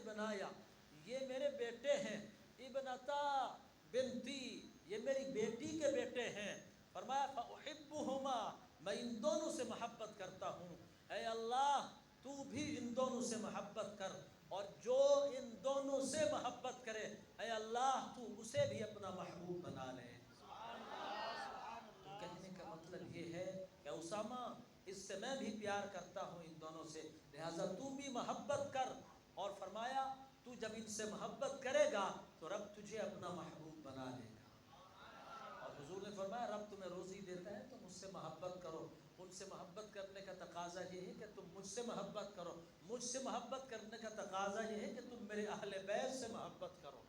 بنایا، یہ میرے بیٹے ہیں، ابنتا بنتی، یہ میری بیٹی کے بیٹے ہیں۔ فرمایا فاحبہما، میں ان دونوں سے محبت کرتا ہوں، اے اللہ تو بھی ان دونوں سے محبت کر، اور جو ان دونوں سے محبت کرے اے اللہ تو اسے بھی اپنا محبوب بنا لے۔ تو کہنے کا مطلب یہ ہے کہ اسامہ اس سے میں بھی پیار کرتا ہوں ان دونوں سے، لہٰذا تو بھی محبت کر۔ اور فرمایا تو جب ان سے محبت کرے گا تو رب تجھے اپنا محبوب بنا لے گا۔ اور حضور نے فرمایا رب تمہیں روزی دیتا ہے تو مجھ سے محبت کرو، ان سے محبت کرنے کا تقاضا یہ ہے کہ تم مجھ سے محبت کرو، مجھ سے محبت کرنے کا تقاضا یہ ہے کہ تم میرے اہل بیت سے محبت کرو۔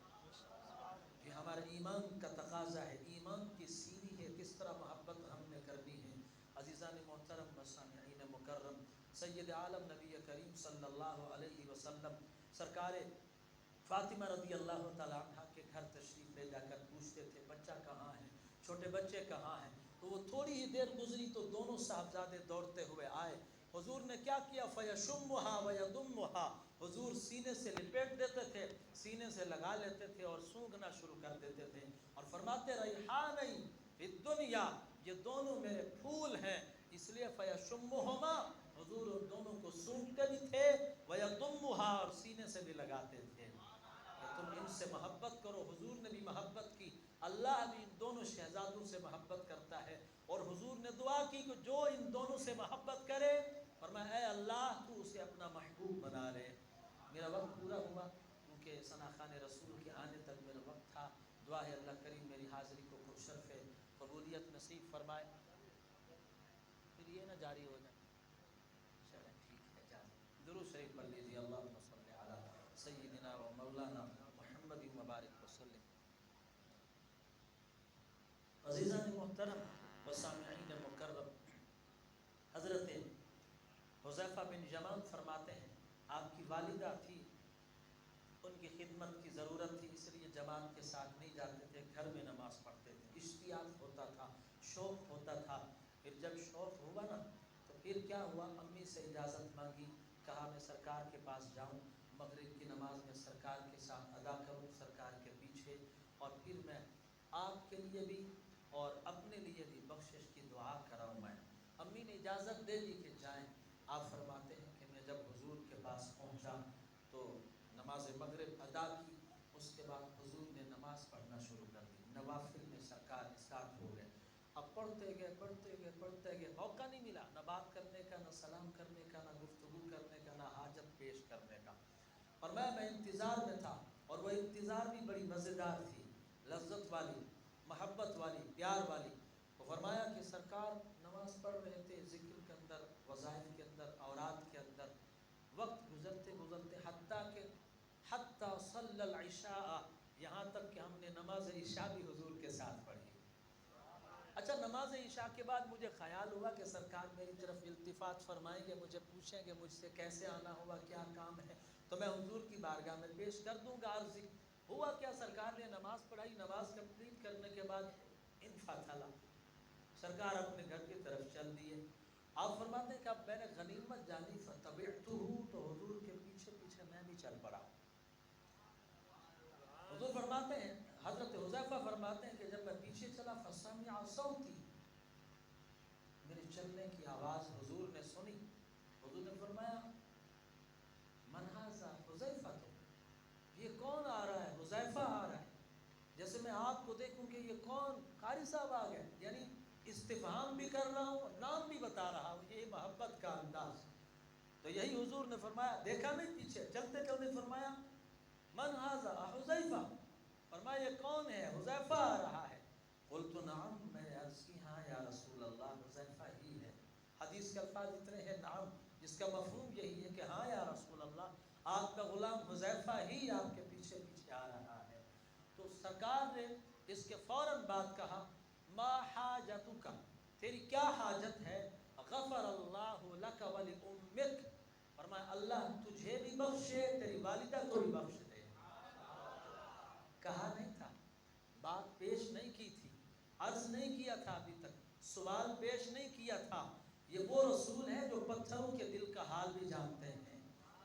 یہ ہمارے ایمان کا تقاضا ہے، ایمان کی سیڑھی ہے، کس طرح محبت ہم نے کرنی ہے۔ عزیزان محترم و سامعین مکرم، سید عالم نبی کریم صلی اللہ علیہ وسلم سرکار فاطمہ رضی اللہ تعالیٰ عنہ کے گھر تشریف لے جا کر پوچھتے تھے بچہ کہاں ہے، چھوٹے بچے کہاں ہیں؟ تو وہ تھوڑی ہی دیر گزری تو دونوں صاحبزادے دوڑتے ہوئے آئے۔ حضور نے کیا کیا؟ فیشمھا ویضمھا، حضور سینے سے لپیٹ دیتے تھے، سینے سے لگا لیتے تھے اور سونگھنا شروع کر دیتے تھے، اور فرماتے ریحانئی فی الدنیا، یہ دونوں میرے پھول ہیں، اس لیے فیشمھما، حضور ان دونوں کو سونگھتے بھی تھے، ویضمھا، اور سینے سے بھی لگاتے تھے کہ تم ان سے محبت کرو۔ حضور نے بھی محبت کی، اللہ بھی ان دونوں شہزادوں سے محبت کرتا ہے، اور حضور نے دعا کی کہ جو ان دونوں سے محبت کرے، فرمایا اے اللہ تو اسے اپنا محبوب بنا لے۔ میرا وقت پورا ہوا کیونکہ ثنا خوان رسول کے آنے تک میرا وقت تھا۔ دعا ہے اللہ کریم میری حاضری کو پرشرف قبولیت نصیب فرمائے۔ پھر یہ نہ جاری ہو جائے، چلیں ٹھیک ہے جائیں، درود شریف پڑھ لیجیے، اللہم صلی علی سیدنا و مولانا محمد مبارک وسلم۔ عزیزان محترم و سامعین مکرم، حضرت حذیفہ بن یمان فرماتے ہیں آپ کی والدہ تھی، ان کی خدمت کی ضرورت تھی، اس لیے جماعت کے ساتھ نہیں جاتے تھے، گھر میں نماز پڑھتے تھے، اشتیاق ہوتا تھا، شوق ہوتا تھا۔ پھر جب شوق ہوا نا تو پھر کیا ہوا، امی سے اجازت مانگی، کہا میں سرکار کے پاس جاؤں، مغرب کی نماز میں سرکار کے ساتھ ادا کروں، سرکار کے پیچھے، اور پھر میں آپ کے لیے بھی اور اپنے لیے بھی بخشش کی دعا کراؤں۔ میں امی نے اجازت دے دی کہ جائیں۔ آپ فرماتے ہیں کہ میں جب حضور کے پاس پہنچا تو نماز مغرب ادا کی، اس کے بعد حضور نے نماز پڑھنا شروع کر دی، نوافل میں سرکار اسٹارٹ ہو گئے۔ اب پڑھتے گئے، موقع نہیں ملا نہ بات کرنے کا، نہ سلام کرنے کا، نہ گفتگو کرنے کا، نہ حاجت پیش کرنے کا، اور میں انتظار میں تھا، اور وہ انتظار بھی بڑی مزیدار تھی، لذت والی، محبت والی، پیار والی۔ تو فرمایا کہ سرکار نماز پڑھ رہے تھے، ذکر کے اندر، وظائف کے اندر، اوراد کے اندر، وقت گزرتے حتیٰ صلی العشاء، یہاں تک کہ ہم نے نماز عشاء بھی حضور کے ساتھ پڑھی۔ اچھا، نماز عشاء کے بعد مجھے خیال ہوا کہ سرکار میری طرف التفات فرمائیں گے، مجھے پوچھیں گے مجھ سے کیسے آنا ہوا، کیا کام ہے، تو میں حضور کی بارگاہ میں پیش کر دوں گا عرض۔ ہوا کیا، سرکار نے نماز پڑھائی، نماز کمپلیٹ کرنے کے بعد انفاتھلا، سرکار اپنے گھر کی طرف چل دیے۔ آپ فرماتے ہیں کہ اب میں نے غنیمت جانی فتبعتہ، تو حضور کے پیچھے پیچھے میں بھی چل پڑا۔ حضور فرماتے ہیں، حضرت حذیفہ فرماتے ہیں کہ جب میں پیچھے چلا فسمع صوتی، میرے چلنے کی آواز حضور نے سنی۔ حضور نے فرمایا من ھذا حذیفہ، یہ کون آ رہا ہے؟ حذیفہ آ رہا ہے۔ جیسے میں آپ کو دیکھوں کہ یہ کون، قاری صاحب آ گئے، یعنی استفہام بھی کر رہا ہوں، نام بھی بتا رہا ہوں، یہ محبت کا انداز۔ تو یہی حضور نے فرمایا، دیکھا نہیں پیچھے چلتے چلتے، فرمایا من ھذا حذیفہ، فرمایا یہ کون ہے؟ حذیفہ آ رہا ہے۔ قلت نعم، میں نے عرض کی ہاں یا رسول اللہ، حذیفہ ہی ہے۔ حدیث کے الفاظ اتنے ہیں نعم، جس کا مفہوم یہی ہے کہ ہاں یا رسول اللہ، آپ کا غلام حذیفہ ہی آپ کے پیچھے پیچھے آ رہا ہے۔ تو سرکار نے اس کے فوراً بعد کہا ما حاجتک، تیری کیا حاجت ہے؟ غفر اللہ لک ولامک، فرمایا اللہ تجھے بھی بخشے، تیری والدہ کو بھی بخش دے۔ کہا نہیں تھا، بات پیش نہیں کی تھی، عرض نہیں کیا تھا، ابھی تک سوال پیش نہیں کیا تھا۔ یہ وہ رسول ہیں جو پتھروں کے دل کا حال بھی جانتے ہیں،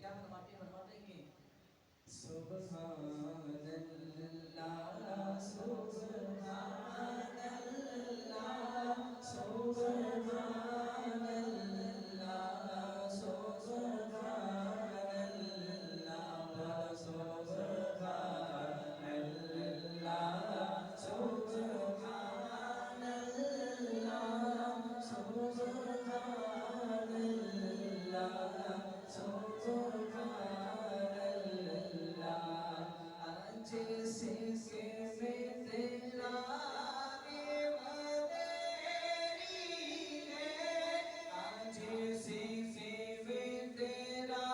کیا فرماتے ہیں کہ سبحان اللہ سبحان اللہ سبحان اللہ سبحان اللہ سبحان اللہ سبحان اللہ سبحان اللہ سبحان اللہ جیسے کہ میں تیرا جیسے کہ میں تیرا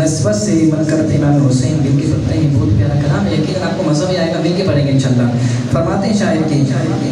نسبت سے من کرتے امام حسین مل کے پڑھتے ہیں. بہت پیارا کلام ہے. یقیناً آپ کو مزہ بھی آئے گا. مل کے پڑھیں گے انشاءاللہ. فرماتے ہیں شاعر کی حقیقت میں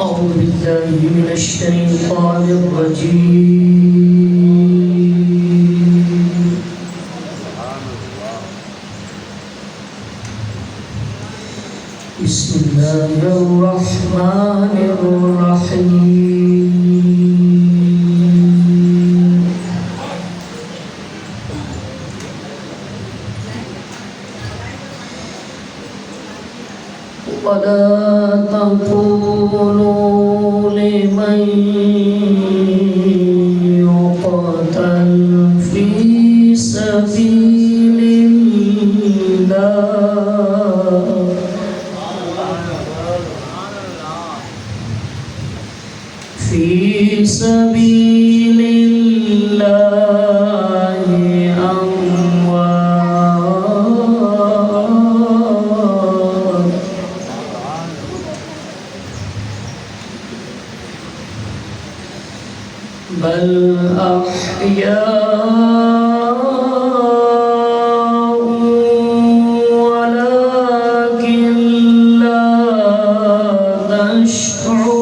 أعوذ بالله من الشيطان الرجيم بسم الله الرحمن الرحيم ولا تقولوا لمن يقتل في سبيل الله في سبيل الله أموات بل أحياء ولكن لا تشعرون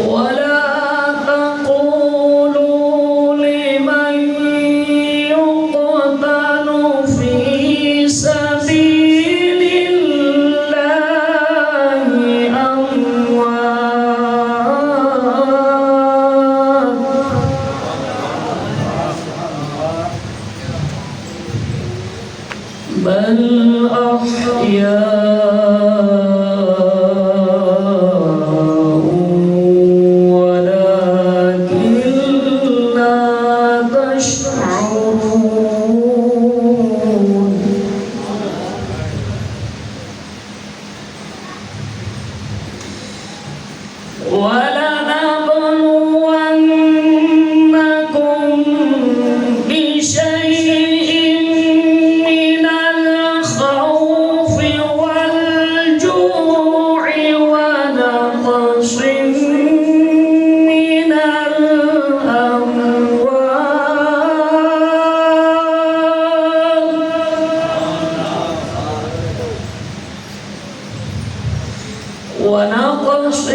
ولا تقولوا لمن يقتل في سبيل الله أموات بل أحياء ولكن لا تشعرون ولنبلونكم بشيء من الخوف والجوع ونقص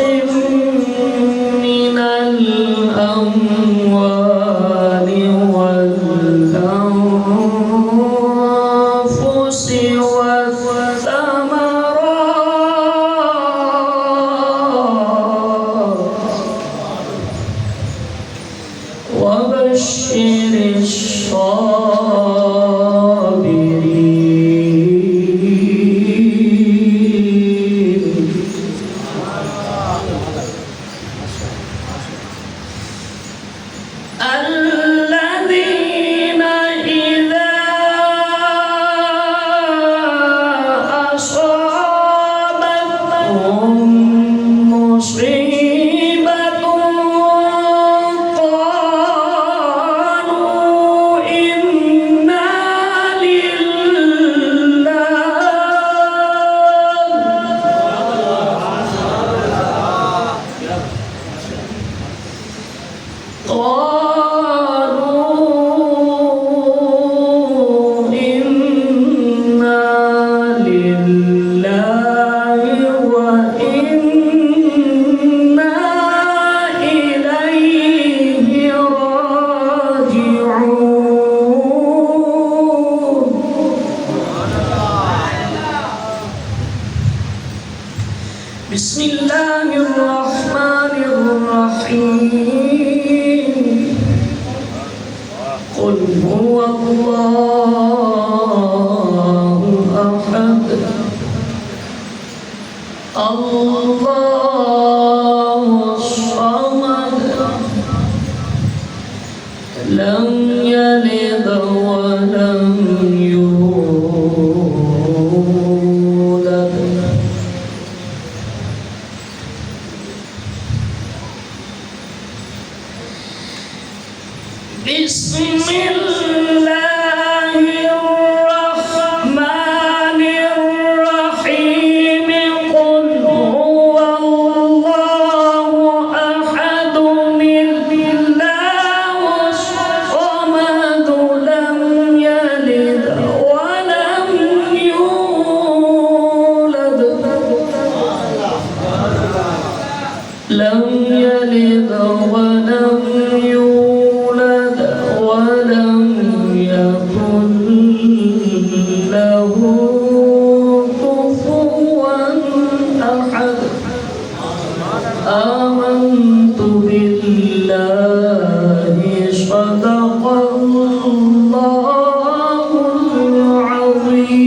من الأموال والأنفس والثمرات وبشر الصابرين الذين الله الرحمن الرحيم قل هو الله أحد الله الصمد لم يلد ولم يولد بسم الله الرحمن الرحيم قل هو الله أحد الله الصمد لم يلد ولم يولد لم يلد ولم يولد ولم يكن له كفوا أحد آمنت بالله صدق الله العظيم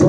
2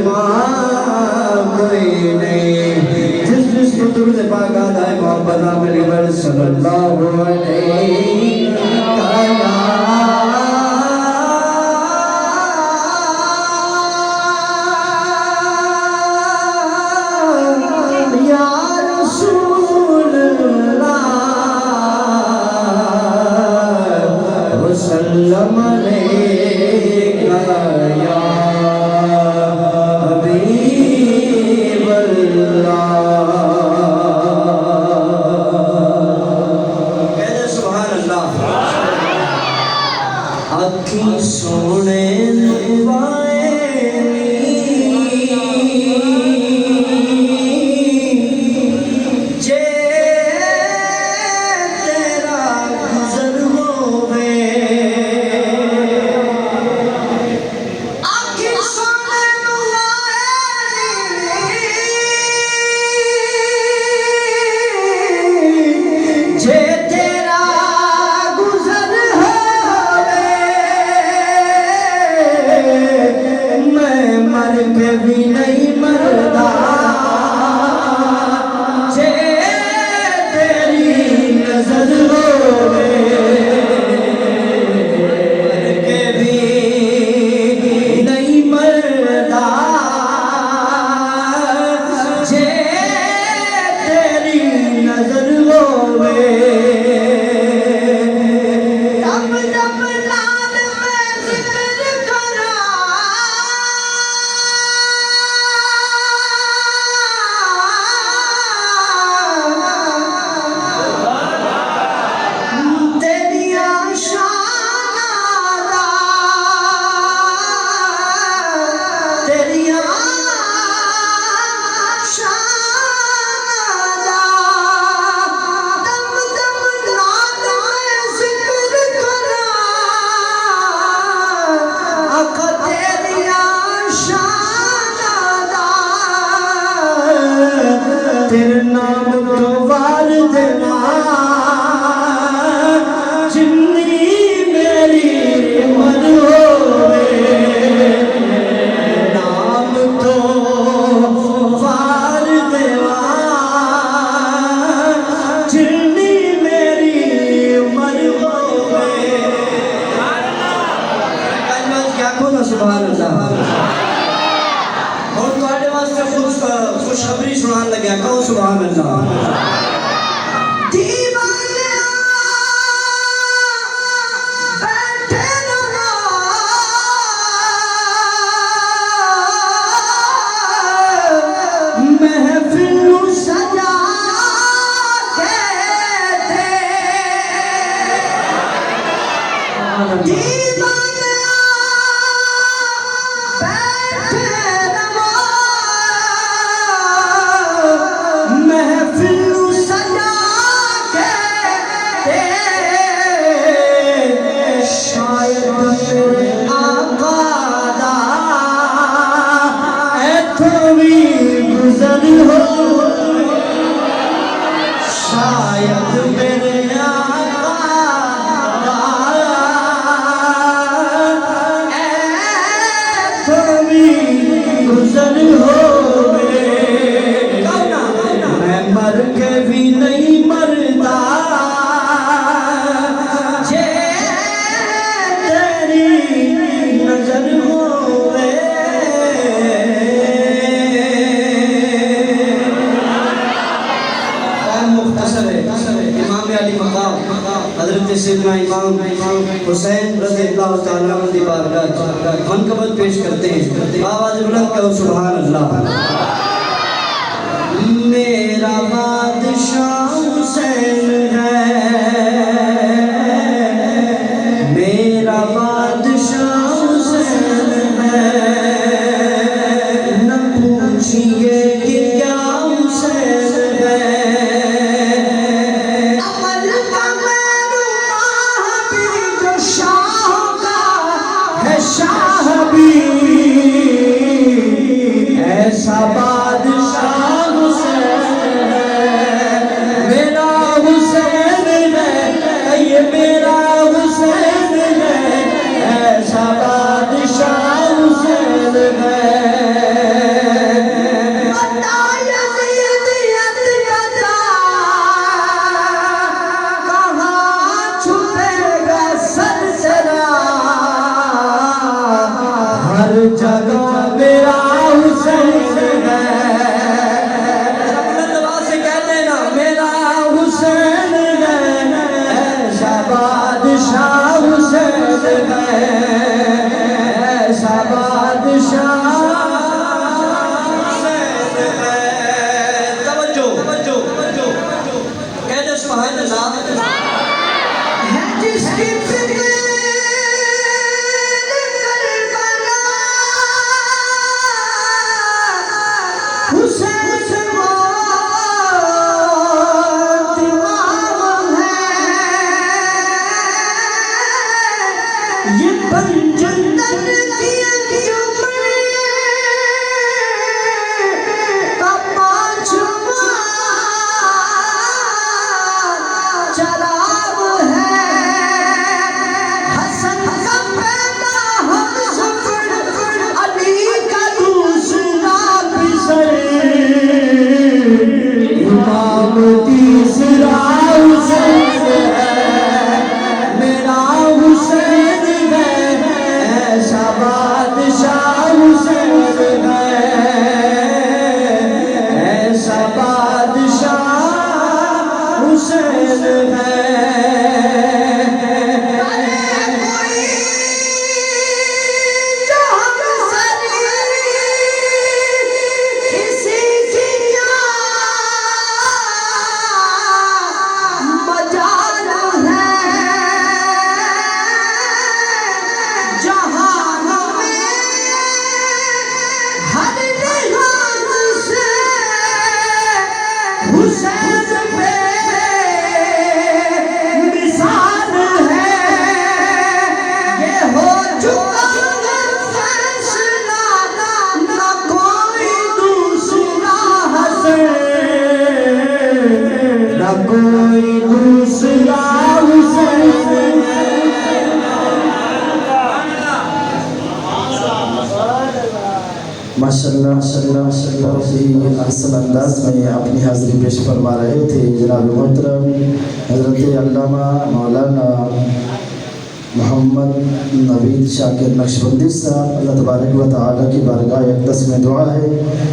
ماں کوئی نہیں، جس کو درود پاک آتا ہے محمد عامر صلی اللہ علیہ وسلم علیکہ یا حبیب اللہ۔ کہتے سبحان اللہ۔ آنکھیں سونے سبحان اللہ۔ اور تواڈے واسطے خوشخبری سنان لگا، کہو سبحان اللہ۔ حضرت سیدنا امام حسین رضی اللہ تعالیٰ عنہ کی بارگاہ منقبت پیش کرتے ہیں، آواز بلند کرو سبحان اللہ۔ میرا بادشاہ حسین ہے، میرا بادشاہ حسین ہے، نہ پوچھئے کہ کیا حسین ہے۔ شاہ بھی ایسا بادشاہ حسین ہے، میرا حسین ہے، یہ میرا حسین ہے، ایسا بادشاہ حسین ہے۔ ماشاءاللہ بہت ہی احسن انداز میں اپنی حاضری پیش فرما رہے تھے جناب محترم حضرت علامہ مولانا محمد نوید شاکر نقشبندی صاحب۔ اللہ تبارک و تعالیٰ کی بارگاہ اقدس میں دعا ہے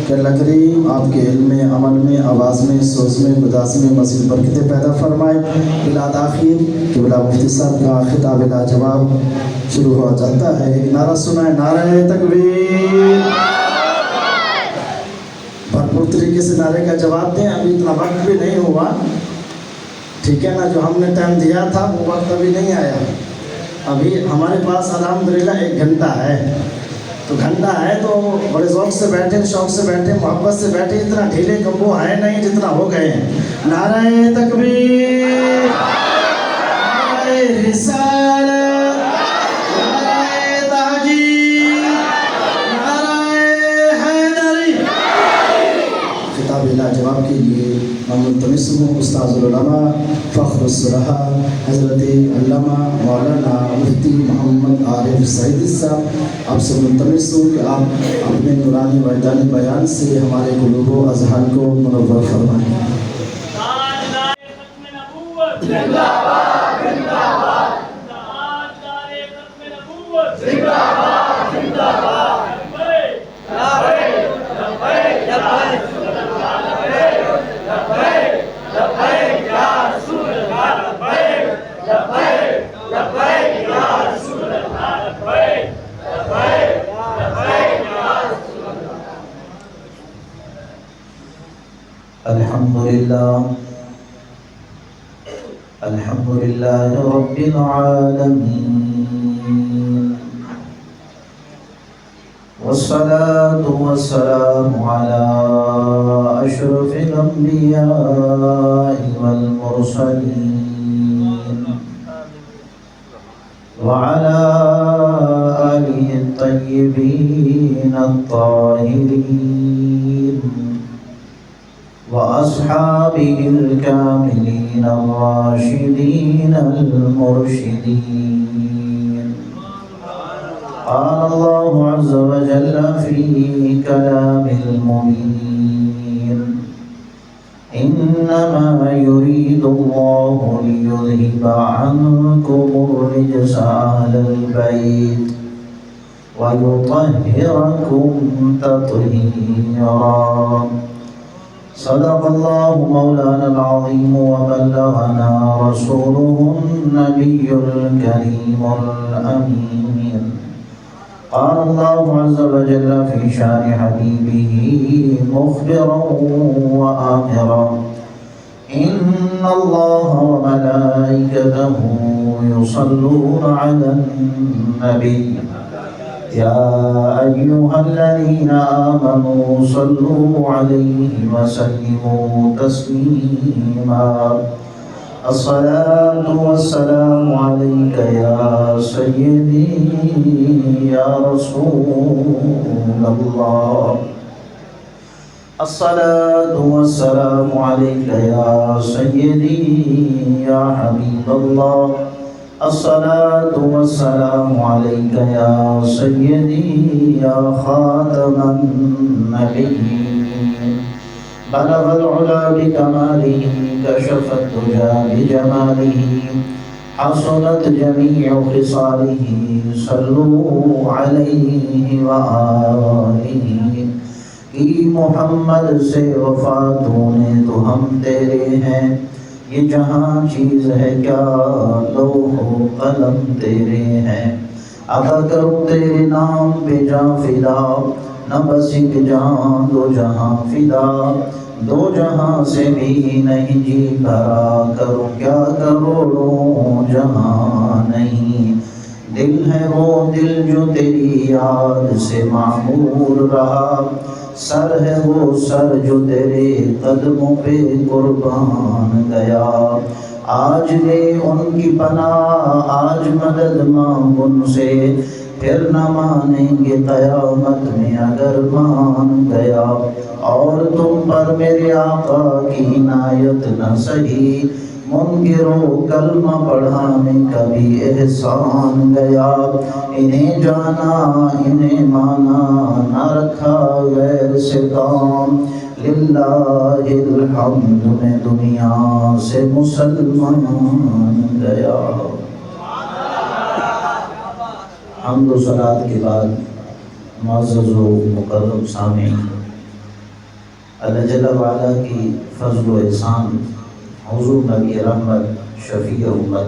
کہ اللہ کریم آپ کے علم میں، عمل میں، آواز میں، سوز میں، گداز میں مزید برکتیں پیدا فرمائے۔ بلا تاخیر کہ بلا مفتی صاحب کا خطاب لاجواب شروع ہو جاتا ہے۔ ایک نعرہ سنائے، نعرہ تکبیر۔ بھرپور طریقے سے نعرے کا جواب دیں، ابھی اتنا وقت بھی نہیں ہوا، ٹھیک ہے نا؟ جو ہم نے ٹائم دیا تھا وہ وقت ابھی نہیں آیا، ابھی ہمارے پاس الحمدللہ 1 گھنٹہ ہے، تو گھنٹہ ہے تو بڑے ذوق سے بیٹھے، شوق سے بیٹھے، محبت سے بیٹھے، اتنا ڈھیلے کمبو ہے نہیں جتنا ہو گئے ہیں۔ نعرہ تکبیر، نعرہ رسالت، نعرہ تحقیق، نعرہ حیدری۔ خطاب لاجواب کے لیے میں ملتمس ہوں استاذ العلماء فخر الصلحاء حضرت علامہ مولانا مفتی محمد عارف سعیدی صاحب۔ آپ سے ملتمس ہوں کہ آپ اپنے نورانی وحدانی بیان سے ہمارے قلوب و اذہان کو منور فرمائیں۔ الحمدللہ رب العالمین، والصلاة والسلام على أشرف الأنبياء والمرسلين وعلى آله الطيبين الطاهرين وأصحابه الكاملين الراشدين المرشدين۔ قال الله عز وجل في كلام المبين: إنما يريد الله ليذهب عنكم الرجس أهل البيت ويطهركم تطهيرا۔ صدق الله مولانا العظيم وبلغنا رسوله النبي الكريم الأمين۔ قال الله عز وجل في شان حبيبه مخبرا وآمرا: إن الله وملائكته يصلون على النبي يا أيها الذين آمنوا صلوا عليه وسلموا تسليما۔ الصلاة والسلام عليك يا سيدي يا رسول الله، الصلاة والسلام عليك يا سيدي يا حبيب الله، الصلاة والسلام عليك يا سيدي يا خاتم النبيين۔ بلغ العلا بكماله، كشف الدجى بجماله، حسنت جميع خصاله، صلوا عليه وآله۔ کی محمد سے وفاتوں نے تو ہم تیرے ہیں، یہ جہاں چیز ہے کیا لوح و قلم تیرے ہیں۔ عطا کرو تیرے نام پہ جاں فدا، نہ بس ایک جہاں دو جہاں فدا، دو جہاں سے بھی نہیں جی بھرا، کرو کیا کروڑوں جہاں نہیں۔ دل ہے وہ دل جو تیری یاد سے معمور رہا، سر ہے وہ سر جو تیرے قدموں پہ قربان گیا۔ آج لے ان کی پناہ، آج مدد مانگ ان سے، پھر نہ مانیں گے قیامت میں اگر مان گیا۔ اور تم پر میرے آقا کی عنایت نہ سہی، منکروں کلمہ پڑھانے کا بھی احسان گیا، انہیں جانا انہیں مانا نہ رکھا غیر سے کام، للہ الحمد میں دنیا سے مسلمان گیا۔ حمد و صلوات کے بعد معزز و مکرم سامعین، اللہ جل وعلا کی فضل و احسان حضور نبی رحمت شفیع امت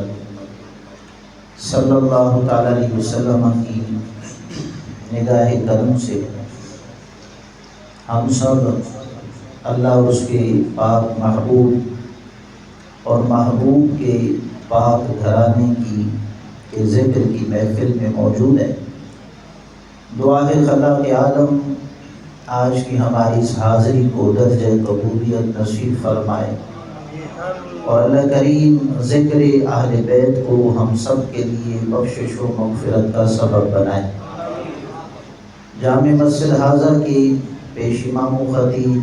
صلی اللہ تعالیٰ علیہ وسلم کی نگاہ کرم سے ہم سب اللہ اور اس کے پاک محبوب اور محبوب کے پاک گھرانے کے ذکر کی محفل میں موجود ہیں۔ دعا ہے خالق عالم آج کی ہماری اس حاضری کو درجہ قبولیت نصیب فرمائے، اور اللہ کریم ذکر اہل بیت کو ہم سب کے لیے بخشش و مغفرت کا سبب بنائے۔ جامع مسجد حاضر کی پیش امام و خطیب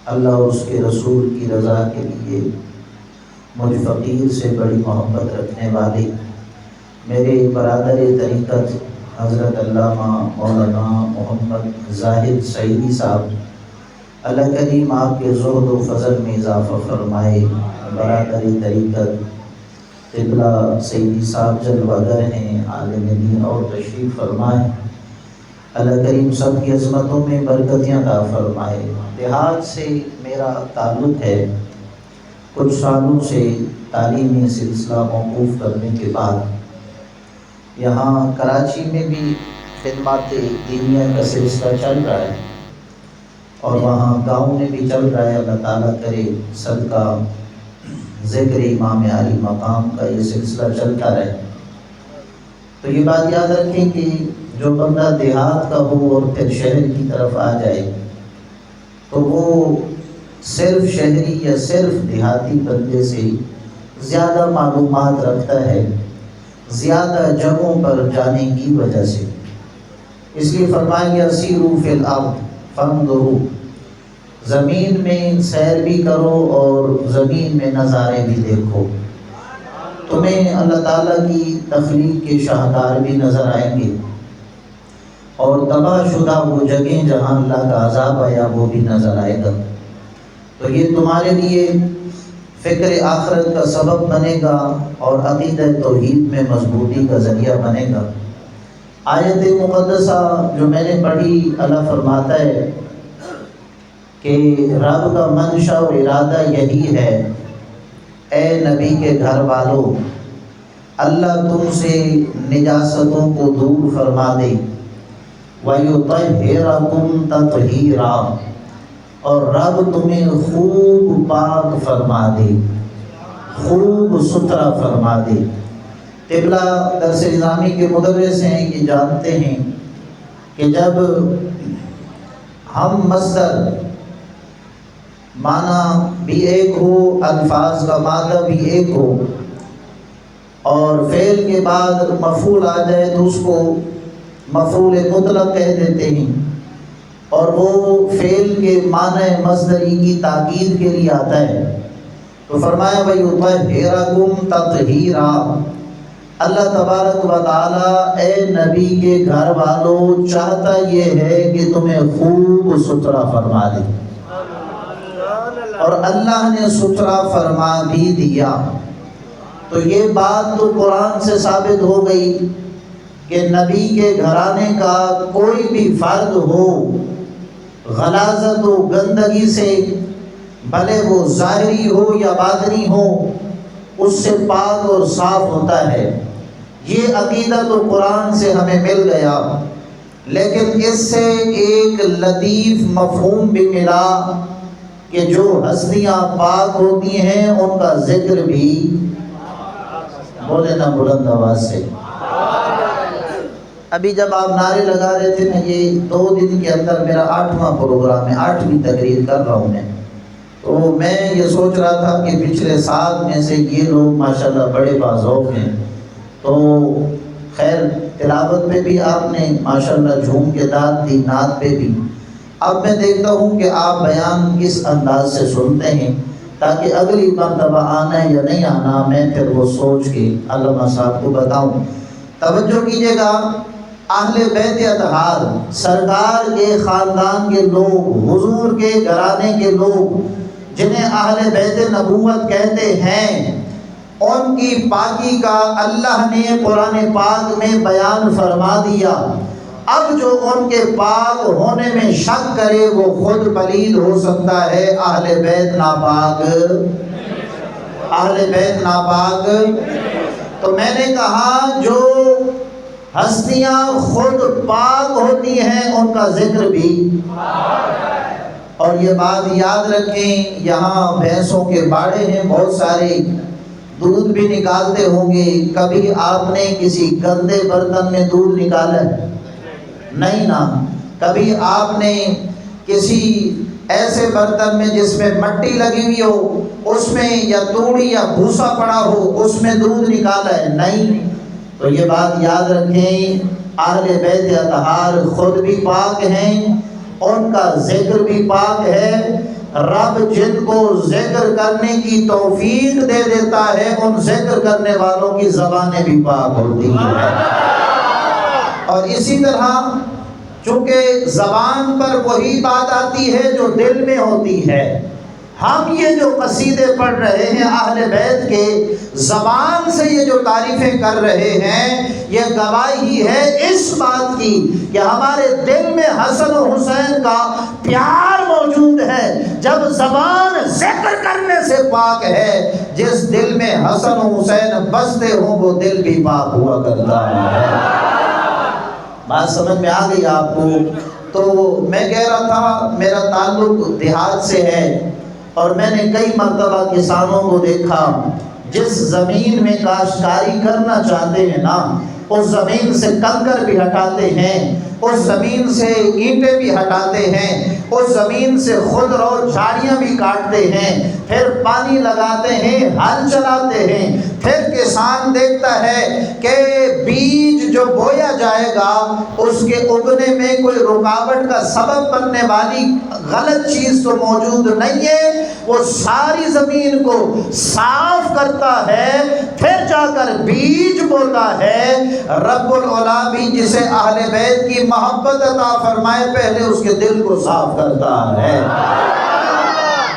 اللہ اور اس کے رسول کی رضا کے لیے مجھ فقیر سے بڑی محبت رکھنے والے میرے برادر طریقت حضرت علامہ مولانا محمد زاہد سعیدی صاحب، اللہ کریم آپ کے زہد و فضل میں اضافہ فرمائے۔ برادر طریقت قبلہ سعیدی صاحب جلوہ گر ہیں، عالم دین اور تشریف فرمائے، اللہ کریم سب کی عظمتوں میں برکتیاں عطا فرمائے۔ دیہات سے میرا تعلق ہے، کچھ سالوں سے تعلیمی سلسلہ موقوف کرنے کے بعد یہاں کراچی میں بھی خدمات دینیہ کا سلسلہ چل رہا ہے، اور وہاں گاؤں میں بھی چل رہا ہے۔ اللہ تعالیٰ کرے صدقہ ذکر امام علی مقام کا یہ سلسلہ چلتا رہے۔ تو یہ بات یاد رکھیں کہ جو بندہ دیہات کا ہو اور پھر شہر کی طرف آ جائے تو وہ صرف شہری یا صرف دیہاتی بندے سے زیادہ معلومات رکھتا ہے، زیادہ جگہوں پر جانے کی وجہ سے۔ اس لیے فرمایا گیا سیروا فی الارض فانظروا، زمین میں سیر بھی کرو اور زمین میں نظارے بھی دیکھو، تمہیں اللہ تعالیٰ کی تخلیق کے شاہکار بھی نظر آئیں گے، اور تباہ شدہ وہ جگہیں جہاں اللہ کا عذاب آیا وہ بھی نظر آئے گا۔ تو یہ تمہارے لیے فکر آخرت کا سبب بنے گا اور عقیدہ توحید میں مضبوطی کا ذریعہ بنے گا۔ آیت مقدسہ جو میں نے پڑھی، اللہ فرماتا ہے کہ رب کا منشا اور ارادہ یہی ہے، اے نبی کے گھر والوں، اللہ تم سے نجاستوں کو دور فرما دے، وَيُطَهِّرَكُمْ تَطْهِيرًا، اور رب تمہیں خوب پاک فرما دے، خوب ستھرا فرما دے۔ قبلہ درس نظامی کے مدرس ہیں، یہ جانتے ہیں کہ جب ہم مصدر معنی بھی ایک ہو، الفاظ کا مادہ بھی ایک ہو، اور فعل کے بعد مفعول آ جائے تو اس کو مفعول مطلق کہہ دیتے ہیں، اور وہ فعل کے معنی مصدری کی تاکید کے لیے آتا ہے۔ تو فرمایا وَيُطَهِّرَكُمْ تَطْهِيرًا، اللہ تبارک و تعالیٰ اے نبی کے گھر والوں چاہتا یہ ہے کہ تمہیں خوب ستھرا فرما دے، اور اللہ نے ستھرا فرما بھی دیا۔ تو یہ بات تو قرآن سے ثابت ہو گئی کہ نبی کے گھرانے کا کوئی بھی فرد ہو غلاظت و گندگی سے، بھلے وہ ظاہری ہو یا باطنی ہو، اس سے پاک اور صاف ہوتا ہے۔ یہ عقیدہ تو قرآن سے ہمیں مل گیا، لیکن اس سے ایک لطیف مفہوم بھی ملا کہ جو ہستیاں پاک ہوتی ہیں ان کا ذکر بھی، بولے نا بلند آواز سے۔ ابھی جب آپ نعرے لگا رہے تھے نا، یہ 2 دن کے اندر میرا 8واں پروگرام ہے، 8ویں تقریر کر رہا ہوں میں، تو میں یہ سوچ رہا تھا کہ پچھلے 7 میں سے یہ لوگ ماشاءاللہ بڑے باذوق ہیں، تو خیر تلاوت پہ بھی آپ نے ماشاءاللہ جھوم کے داد دی، نعت پہ بھی۔ اب میں دیکھتا ہوں کہ آپ بیان کس انداز سے سنتے ہیں، تاکہ اگلی مرتبہ آنا ہے یا نہیں آنا میں پھر وہ سوچ کے علامہ صاحب کو بتاؤں۔ توجہ کیجیے گا، اہل بیت اطہار، سرکار کے خاندان کے لوگ، حضور کے گھرانے کے لوگ جنہیں اہل بیت نبوت کہتے ہیں، ان کی پاکی کا اللہ نے قرآن پاک میں بیان فرما دیا۔ اب جو ان کے پاک ہونے میں شک کرے وہ خود پلید ہو سکتا ہے، اہل بیت ناپاک، اہل بیت ناپاک۔ تو میں نے کہا جو ہستیاں خود پاک ہوتی ہیں ان کا ذکر بھی، اور یہ بات یاد رکھیں، یہاں بھینسوں کے باڑے ہیں بہت سارے، دودھ بھی نکالتے ہوں گے، کبھی آپ نے کسی گندے برتن میں دودھ نکالا ہے؟ نہیں نا۔ کبھی آپ نے کسی ایسے برتن میں جس میں مٹی لگی ہوئی ہو اس میں یا توڑی یا بھوسا پڑا ہو اس میں دودھ نکالا ہے؟ نہیں۔ تو یہ بات یاد رکھیں، اہل بیت اطہار خود بھی پاک ہیں، ان کا ذکر بھی پاک ہے۔ رب جن کو ذکر کرنے کی توفیق دے دیتا ہے ان ذکر کرنے والوں کی زبانیں بھی پاک ہوتی ہیں۔ اور اسی طرح چونکہ زبان پر وہی بات آتی ہے جو دل میں ہوتی ہے، ہم یہ جو قصیدے پڑھ رہے ہیں اہل بیت کے، زبان سے یہ جو تعریفیں کر رہے ہیں، یہ گواہی ہے اس بات کی کہ ہمارے دل میں حسن و حسین کا پیار موجود ہے۔ جب زبان ذکر کرنے سے پاک ہے، جس دل میں حسن و حسین بستے ہوں وہ دل بھی پاک ہوا کرتا ہے۔ بات سمجھ میں آ گئی آپ کو؟ تو میں کہہ رہا تھا میرا تعلق دیہات سے ہے، اور میں نے کئی مرتبہ کسانوں کو دیکھا جس زمین میں کاشتکاری کرنا چاہتے ہیں نا، اس زمین سے کنکر بھی ہٹاتے ہیں، اس زمین سے اینٹیں بھی ہٹاتے ہیں، اس زمین سے خضر اور جھاڑیاں بھی کاٹتے ہیں، پھر پانی لگاتے ہیں، ہل چلاتے ہیں، پھر کسان دیکھتا ہے کہ بیج جو بویا جائے گا اس کے اگنے میں کوئی رکاوٹ کا سبب بننے والی غلط چیز تو موجود نہیں ہے، وہ ساری زمین کو صاف کرتا ہے، پھر جا کر بیج بوتا ہے۔ رب العلا بھی جسے اہل بیت کی محبت عطا فرمائے پہلے اس کے دل کو صاف کرتا ہے،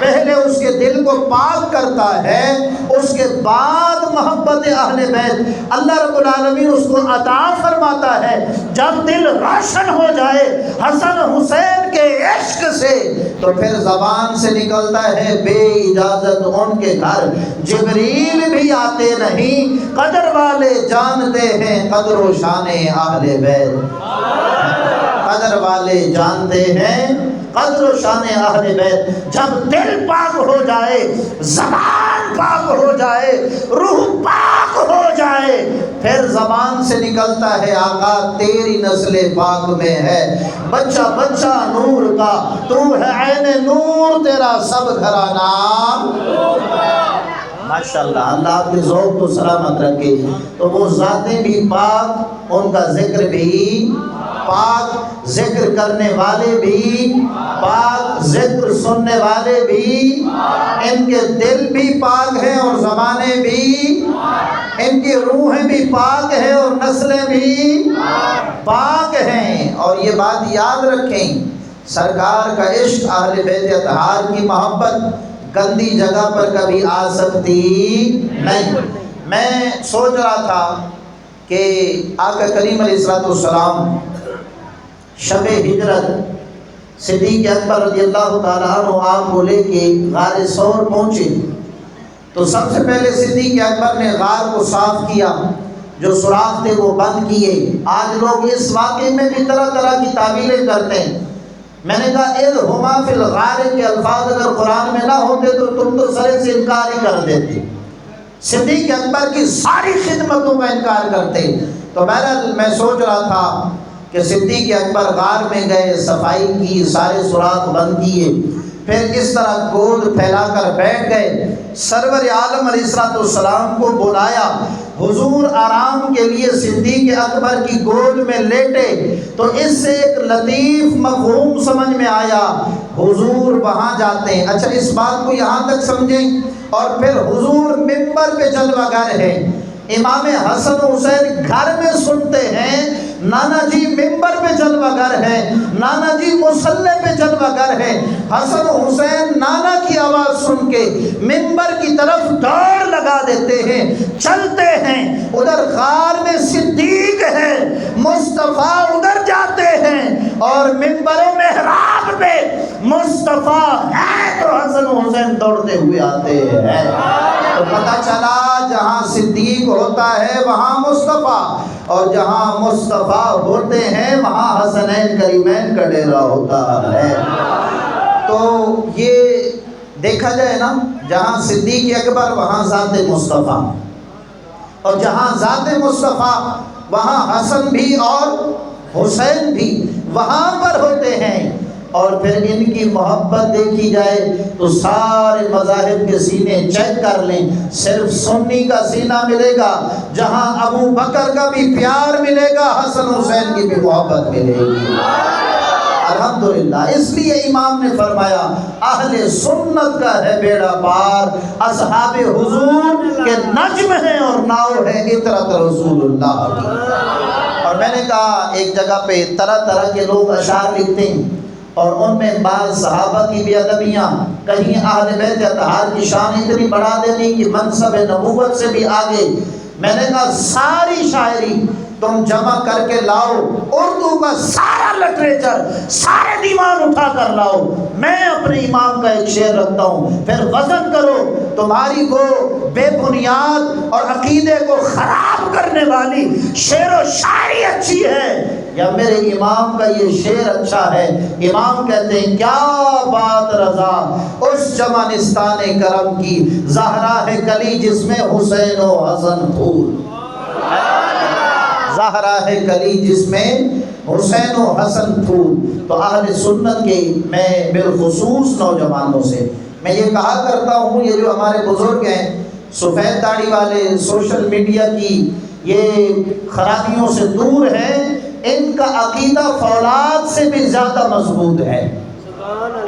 پہلے اس کے دل کو پاک کرتا ہے، اس کے بعد محبت اہل بیت اللہ رب العالمین اس کو عطا فرماتا ہے۔ جب دل روشن ہو جائے حسن حسین کے عشق سے تو پھر زبان سے نکلتا ہے بے اجازت ان کے گھر جبریل بھی آتے نہیں، قدر والے جانتے ہیں قدر و شان اہل بیت، قدر والے جانتے ہیں قدر و شان اہل بیت۔ جب دل پاک ہو جائے، زبان پاک ہو جائے، روح پاک ہو جائے، پھر زبان سے نکلتا ہے آقا تیری نسل پاک میں ہے، بچہ بچہ نور کا تو ہے عین نور، تیرا سب گھرانہ ماشاءاللہ۔ اللہ آپ کے ذوق کو سلامت رکھے۔ تو وہ ذاتیں بھی پاک، ان کا ذکر بھی پاک، ذکر کرنے والے بھی پاک، ذکر سننے والے بھی، ان کے دل بھی پاک ہیں اور زبانیں بھی، ان کی روحیں بھی پاک ہیں اور نسلیں بھی پاک ہیں۔ اور یہ بات یاد رکھیں، سرکار کا عشق، اہل بیت اطہار کی محبت گندی جگہ پر کبھی آ سکتی نہیں۔ میں سوچ رہا تھا کہ آقا کریم علیہ السلام شب ہجرت صدیق اکبر رضی اللہ تعالیٰ عنہ آپ کو لے کے غار ثور پہنچے، تو سب سے پہلے صدیق اکبر نے غار کو صاف کیا، جو سوراخ تھے وہ بند کیے۔ آج لوگ اس واقعے میں بھی طرح طرح کی تعویلیں کرتے ہیں۔ میں نے کہا اذ ہما فی الغار کے الفاظ اگر قرآن میں نہ ہوتے تو تم تو سرے سے انکار ہی کر دیتے، صدیق اکبر کی ساری خدمتوں کا انکار کرتے۔ تو بہرحال میں سوچ رہا تھا کہ صدیق اکبر غار میں گئے، صفائی کی، سارے سوراخ بند کیے، پھر اس طرح گود پھیلا کر بیٹھ گئے، سرور عالم علیہ السلام کو بلایا، حضور آرام کے لیے صدیق اکبر کی گود میں لیٹے تو اس سے ایک لطیف مفہوم سمجھ میں آیا، حضور وہاں جاتے ہیں۔ اچھا اس بات کو یہاں تک سمجھیں، اور پھر حضور منبر پہ جلوہ گر ہے، امام حسن حسین گھر میں سنتے ہیں، نانا جی منبر پہ جلوہ گر ہے، نانا جی مصلی پہ جلوہ گر ہے۔ حسن حسین نانا کی آواز سن کے منبر کی طرف دوڑ لگا دیتے ہیں، چلتے ہیں، ادھر غار میں صدیق ہے، مصطفیٰ ادھر جاتے ہیں، اور منبر و محراب پہ مصطفیٰ ہے تو حسن حسین دوڑتے ہوئے آتے ہیں۔ تو پتہ چلا جہاں صدیق ہوتا ہے وہاں مصطفیٰ، اور جہاں مصطفیٰ ہوتے ہیں وہاں حسنین کریمین کا ڈیرا ہوتا ہے۔ تو یہ دیکھا جائے نا، جہاں صدیق اکبر وہاں ذات مصطفیٰ، اور جہاں ذات مصطفیٰ وہاں حسن بھی اور حسین بھی وہاں پر ہوتے ہیں۔ اور پھر ان کی محبت دیکھی جائے تو سارے مذاہب کے سینے چیک کر لیں، صرف سنی کا سینہ ملے گا جہاں ابو بکر کا بھی پیار ملے گا، حسن حسین کی بھی محبت ملے گی۔ الحمدللہ، اس لیے امام نے فرمایا اہل سنت کا ہے بیڑا پار، اصحاب حضور کے نجم ہیں اور ناؤ ہے عطرت رسول اللہ کی۔ اور میں نے کہا ایک جگہ پہ طرح طرح کے لوگ اشعار لکھتے ہیں، اور ان میں بعض صحابہ کی بھی ادبیاں، کہیں اہل بیت اطہار کی شان اتنی بڑھا دینی کہ منصب نبوت سے بھی آگے۔ میں نے کہا ساری شاعری تم جمع کر کے لاؤ، اردو کا سارا لٹریچر، سارے دیوان اٹھا کر لاؤ، میں اپنے امام کا ایک شعر رکھتا ہوں، پھر وزن کرو تمہاری وہ بے بنیاد اور عقیدے کو خراب کرنے والی شعر و شاعری اچھی ہے یا میرے امام کا یہ شعر اچھا ہے۔ امام کہتے ہیں کیا بات رضا اس چمنستان کرم کی، زہرا ہے کلی جس میں حسین و حسن پھول، زہرا ہے کلی جس میں حسین و حسن پھول۔ تو اہل سنت کے میں بالخصوص نوجوانوں سے میں یہ کہا کرتا ہوں، یہ جو ہمارے بزرگ ہیں سفید داڑھی والے، سوشل میڈیا کی یہ خرابیوں سے دور ہیں، ان کا عقیدہ فولاد سے بھی زیادہ مضبوط ہے۔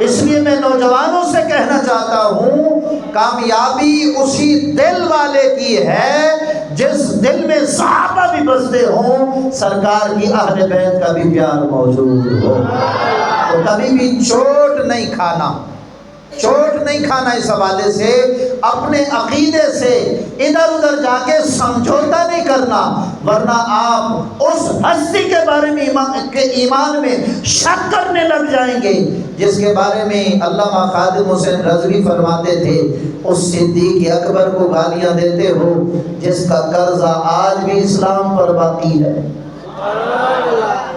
اس لیے میں نوجوانوں سے کہنا چاہتا ہوں کامیابی اسی دل والے کی ہے جس دل میں صحابہ بھی بستے ہوں، سرکار کی اہل بیت کا بھی پیار موجود ہو۔ تو کبھی بھی چوٹ نہیں کھانا، چوٹ نہیں کھانا اس حوالے سے، اپنے عقیدے سے ادھر ادھر جا کے سمجھوتا نہیں کرنا، ورنہ آپ اس ہستی کے بارے میں ایمان میں شک کرنے لگ جائیں گے جس کے بارے میں علامہ خادم حسین رضوی فرماتے تھے، اس صدیق اکبر کو گالیاں دیتے ہو جس کا قرضہ آج بھی اسلام پر باقی ہے،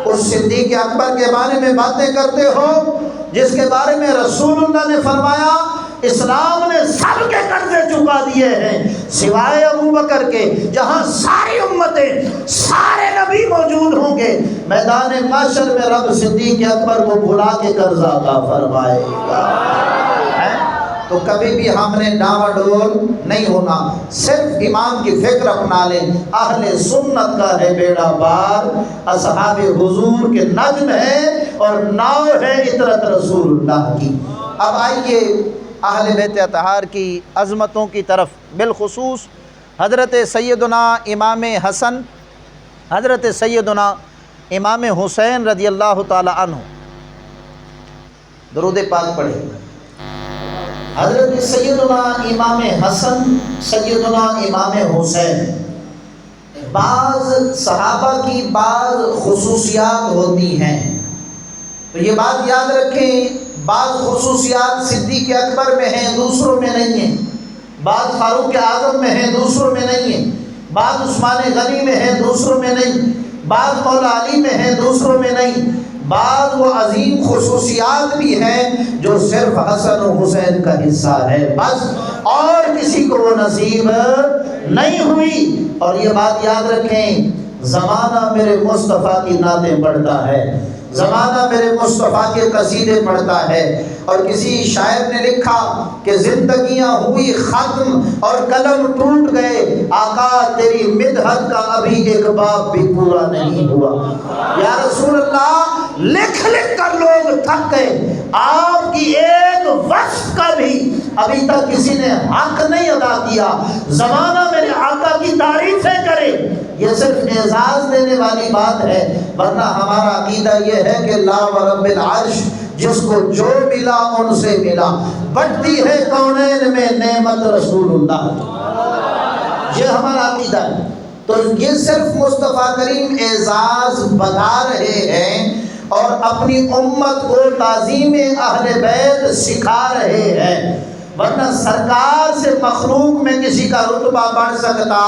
اس صدیق اکبر کے بارے میں باتیں کرتے ہو جس کے بارے میں رسول اللہ نے فرمایا اسلام نے سب کے قرضے چکا دیے ہیں سوائے ابو بکر کے، جہاں ساری امتیں سارے نبی موجود ہوں گے، میدان محشر میں رب صدیق اکبر کو بھلا کے قرضہ عطا فرمائے گا۔ تو کبھی بھی ہم نے ڈاواڈول نہیں ہونا، صرف امام کی فکر اپنا لیں، اہل سنت کا ہے بیڑا پار، اصحاب حضور کے نجم ہے اور ناؤ ہے عطرت رسول اللہ کی۔ اب آئیے اہل بیت اطہار کی عظمتوں کی طرف، بالخصوص حضرت سیدنا امام حسن، حضرت سیدنا امام حسین رضی اللہ تعالی عنہ۔ درود پاک پڑھیں۔ حضرت سیدنا امام حسن، سیدنا امام حسین، بعض صحابہ کی بعض خصوصیات ہوتی ہیں، تو یہ بات یاد رکھیں، بعض خصوصیات صدیق اکبر میں ہیں دوسروں میں نہیں ہیں، بعض فاروق اعظم میں ہیں دوسروں میں نہیں ہیں، بعض عثمان غنی میں ہیں دوسروں میں نہیں، بعض مولا علی میں ہیں دوسروں میں نہیں، بعض وہ عظیم خصوصیات بھی ہیں جو صرف حسن و حسین کا حصہ ہے بس، اور کسی کو وہ نصیب نہیں ہوئی۔ اور یہ بات یاد رکھیں، زمانہ میرے مصطفیٰ کی نعتیں پڑھتا ہے، زمانہ میرے مصطفیٰ کے قصیدے پڑھتا ہے. اور کسی شاعر نے لکھا کہ زندگیاں ہوئی ختم اور قلم ٹوٹ گئے، آقا تیری مدحت کا ابھی ایک باب بھی پورا نہیں ہوا. یا رسول اللہ، لکھ لکھ کر لوگ تھک گئے، آپ کی ایک وصف کا بھی ابھی تک کسی نے حق نہیں ادا کیا. زمانہ میرے آقا کی تعریفیں کرے، یہ صرف اعزاز دینے والی بات ہے، ورنہ ہمارا عقیدہ یہ ہے کہ لا و رب العرش جس کو جو ملا ان سے ملا. بڑھتی ہے کونین میں نعمت رسول اللہ، یہ ہمارا عقیدہ ہے. تو یہ صرف مصطفیٰ کریم اعزاز بتا رہے ہیں اور اپنی امت کو تعظیم اہل بیت سکھا رہے ہیں، ورنہ سرکار سے مخلوق میں کسی کا رتبہ بڑھ سکتا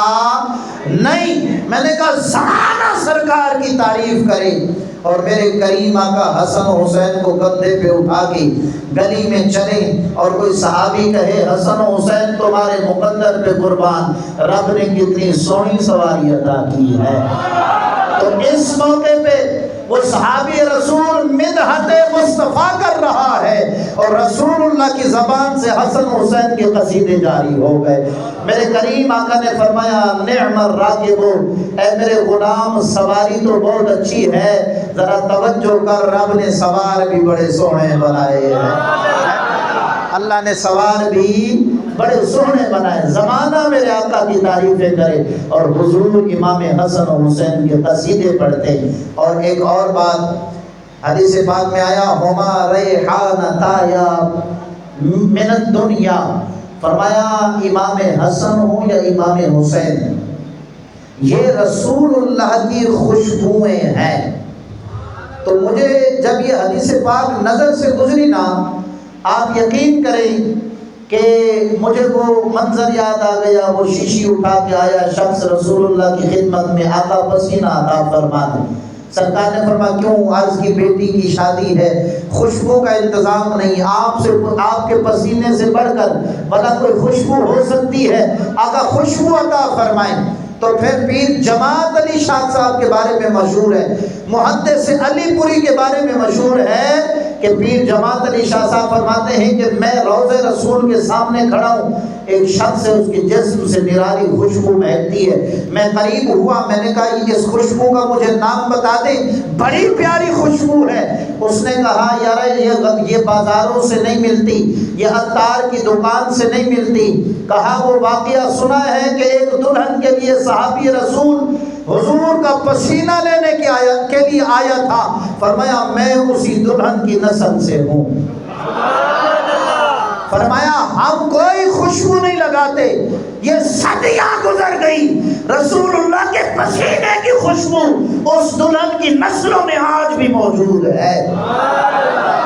نہیں. میں نے کہا زمانہ سرکار کی تعریف کرے اور میرے کریم آقا حسن و حسین کو کندھے پہ اٹھا کے گلی میں چلیں اور کوئی صحابی کہے حسن و حسین تمہارے مقدر پہ قربان، رب نے کتنی سونی سواری عطا کی ہے. تو اس موقع پہ وہ صحابی رسول مدحت مصطفیٰ کر رہا ہے اور رسول اللہ کی زبان سے حسن حسین کے قصیدے جاری ہو گئے. میرے کریم آقا نے فرمایا نعم الراکب، اے میرے غلام سواری تو بہت اچھی ہے، ذرا توجہ کر، رب نے سوار بھی بڑے سونے بنائے ہیں. اللہ نے سوار بھی بڑے سونے بنائے. زمانہ میرے آقا کی تعریفیں کرے اور حضور امام حسن و حسین کے قصیدے پڑھتے. اور ایک اور بات حدیث پاک میں آیا ہما ریحانتایا من الدنیا، فرمایا امام حسن ہو یا امام حسین یہ رسول اللہ کی خوشبوئیں ہیں. تو مجھے جب یہ حدیث پاک نظر سے گزری نا، آپ یقین کریں کہ مجھے وہ منظر یاد آ گیا، وہ شیشی اٹھا کے آیا شخص رسول اللہ کی خدمت میں، آقا پسینہ عطا فرما دے. سرکار نے فرمایا کیوں؟ عرض کی بیٹی کی شادی ہے، خوشبو کا انتظام نہیں، آپ کے پسینے سے بڑھ کر بھلا کوئی خوشبو ہو سکتی ہے؟ آقا خوشبو عطا فرمائیں. تو پھر پیر جماعت علی شاہ صاحب کے بارے میں مشہور ہے، محدث علی پوری کے بارے میں مشہور ہے کہ پیر جماعت علی شاہ صاحب فرماتے ہیں کہ میں روضہ رسول کے سامنے کھڑا ہوں، ایک شخص سے اس کے جسم سے نرالی خوشبو مہکتی ہے. میں قریب ہوا، میں نے کہا اس خوشبو کا مجھے نام بتا دیں، بڑی پیاری خوشبو ہے. اس نے کہا یار یہ بازاروں سے نہیں ملتی، یہ عطار کی دکان سے نہیں ملتی. کہا وہ واقعہ سنا ہے کہ ایک دلہن کے لیے صحابی رسول حضور کا پسینہ لینے کے لیے آیا تھا، فرمایا میں اسی دلہن کی نسل سے ہوں. فرمایا ہم کوئی خوشبو نہیں لگاتے، یہ صدیاں گزر گئی، رسول اللہ کے پسینے کی خوشبو اس دلہن کی نسلوں میں آج بھی موجود ہے.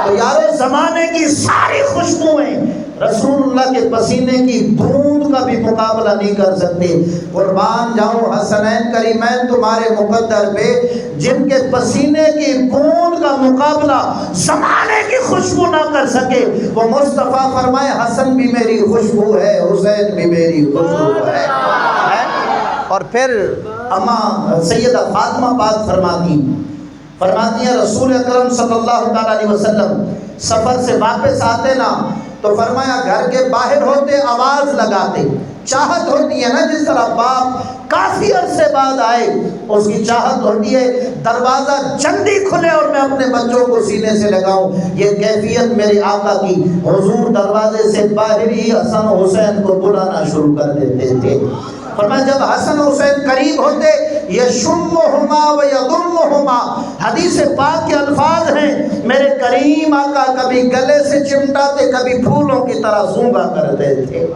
تو یارو زمانے کی ساری خوشبوئیں رسول اللہ کے پسینے کی بوند کا بھی مقابلہ نہیں کر سکتے. قربان جاؤں حسنین کریمین تمہارے مقدر پہ، جن کے پسینے کی بوند کا مقابلہ زمانے کی خوشبو نہ کر سکے. وہ مصطفیٰ فرمائے حسن بھی میری خوشبو ہے، حسین بھی میری خوشبو ہے. اور پھر اما سیدہ فاطمہ بات فرماتی ہیں رسول اکرم صلی اللہ تعالیٰ علیہ وسلم سفر سے واپس آتے نا تو فرمایا گھر کے باہر ہوتے آواز لگاتے. چاہت ہوتی ہے نا، جس طرح باپ کافی عرصے بعد آئے اس کی چاہت ہوتی ہے دروازہ جلدی کھلے اور میں اپنے بچوں کو سینے سے لگاؤں. یہ کیفیت میرے آقا کی. حضور دروازے سے باہر ہی حسن و حسین کو بلانا شروع کر دیتے تھے. فرمایا جب حسن حسین قریب ہوتے یشمہما و یضمہما، حدیث پاک کے الفاظ ہیں میرے کریم آقا کبھی گلے سے چمٹاتے کبھی پھولوں کی طرح سونگا کرتے تھے.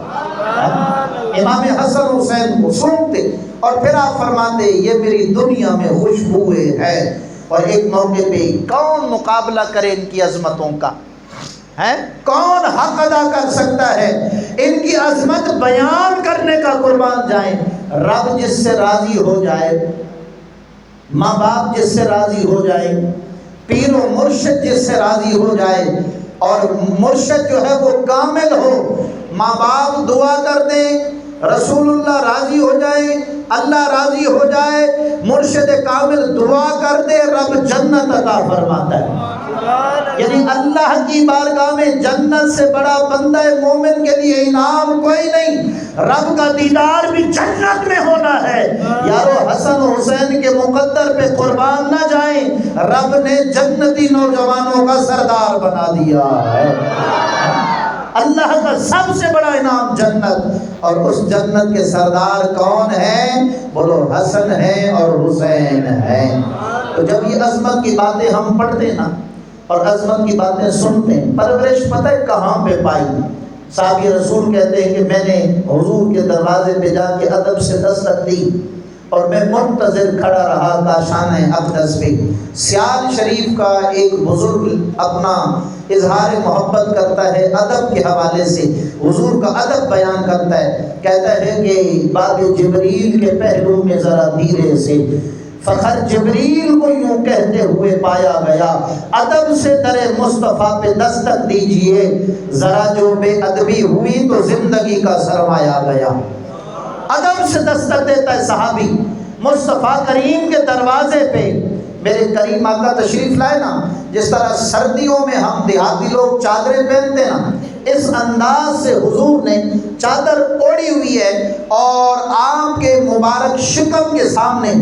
امام حسن حسین کو سونگتے اور پھر آپ فرماتے یہ میری دنیا میں خوشبوئیں ہیں. اور ایک موقع پہ کون مقابلہ کرے ان کی عظمتوں کا؟ کون حق ادا کر سکتا ہے ان کی عظمت بیان کرنے کا؟ قربان جائیں رب جس سے راضی ہو جائے، ماں باپ جس سے راضی ہو جائے، پیر و مرشد جس سے راضی ہو جائے، اور مرشد جو ہے وہ کامل ہو، ماں باپ دعا کر دیں رسول اللہ راضی ہو جائے، اللہ راضی ہو جائے، مرشد کامل دعا کر دے، رب جنت عطا فرماتا ہے۔ یعنی اللہ کی بارگاہ میں جنت سے بڑا بندہ مومن کے لیے انعام کوئی نہیں۔ رب کا دیدار بھی جنت میں ہونا ہے۔ یارو حسن حسین کے مقدر پہ قربان نہ جائیں، رب نے جنتی نوجوانوں کا سردار بنا دیا ہے۔ اللہ کا سب سے بڑا انعام جنت، اور اس جنت کے سردار کون ہیں؟ بولو حسن ہیں اور حسین ہیں۔ تو جب یہ عظمت کی باتیں ہم پڑھتے نا اور عظمت کی باتیں سنتے ہیں، پرورش پتہ ہے کہاں پہ پائی؟ صحابی رسول کہتے ہیں کہ میں نے حضور کے دروازے پہ جا کے ادب سے دستک دی اور میں منتظر کھڑا رہا کاشان اقدس پہ۔ سیال شریف کا ایک بزرگ اپنا اظہار محبت کرتا ہے ادب کے حوالے سے، حضور کا ادب بیان کرتا ہے، کہتا ہے کہ باب جبریل کے پہلو میں ذرا دھیرے سے فخر جبریل کو یوں کہتے ہوئے پایا گیا، ادب سے در مصطفیٰ پہ دستک دیجئے، ذرا جو بے ادبی ہوئی تو زندگی کا سرمایہ گیا۔ ادب سے دستک دیتا ہے صحابی مصطفیٰ کریم کے دروازے پہ۔ میرے کریم آقا تشریف لائے نا، جس طرح سردیوں میں ہم دیہاتی لوگ چادریں پہنتے نا، اس انداز سے حضور نے چادر اوڑھی ہوئی ہے اور آپ کے مبارک شکم کے سامنے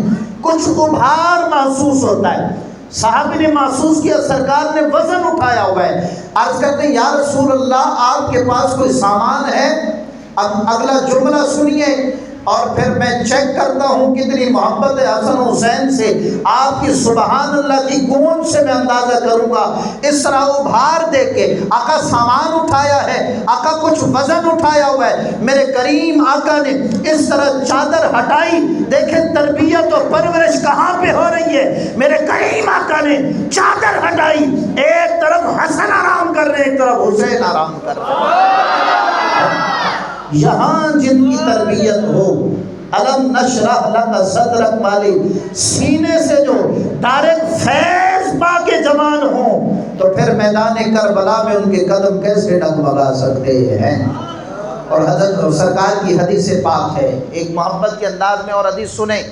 کچھ ابھار محسوس ہوتا ہے۔ صحابی نے محسوس کیا سرکار نے وزن اٹھایا ہوا ہے۔ عرض کرتے ہیں یا رسول اللہ آپ کے پاس کوئی سامان ہے؟ اب اگلا جملہ سنیے اور پھر میں چیک کرتا ہوں کتنی محبت ہے حسن حسین سے، آپ کی سبحان اللہ کی گونج سے میں اندازہ کروں گا۔ اس طرح ابھار دیکھ کے آقا سامان اٹھایا ہے، آقا کچھ وزن اٹھایا ہوا ہے۔ میرے کریم آقا نے اس طرح چادر ہٹائی، دیکھیں تربیت اور پرورش کہاں پہ ہو رہی ہے۔ میرے کریم آقا نے چادر ہٹائی، ایک طرف حسن آرام کر رہے، ایک طرف حسین آرام کر رہے۔ یہاں جن کی تربیت ہو، علم نشرح لک صدرک والی سینے سے جو ڈائریکٹ فیض پا کے جوان ہوں، تو پھر میدان کربلا میں ان کے قدم کیسے ڈگمگا سکتے ہیں۔ اور حضرت سرکار کی حدیث پاک ہے، ایک محبت کے انداز میں اور حدیث سنیں،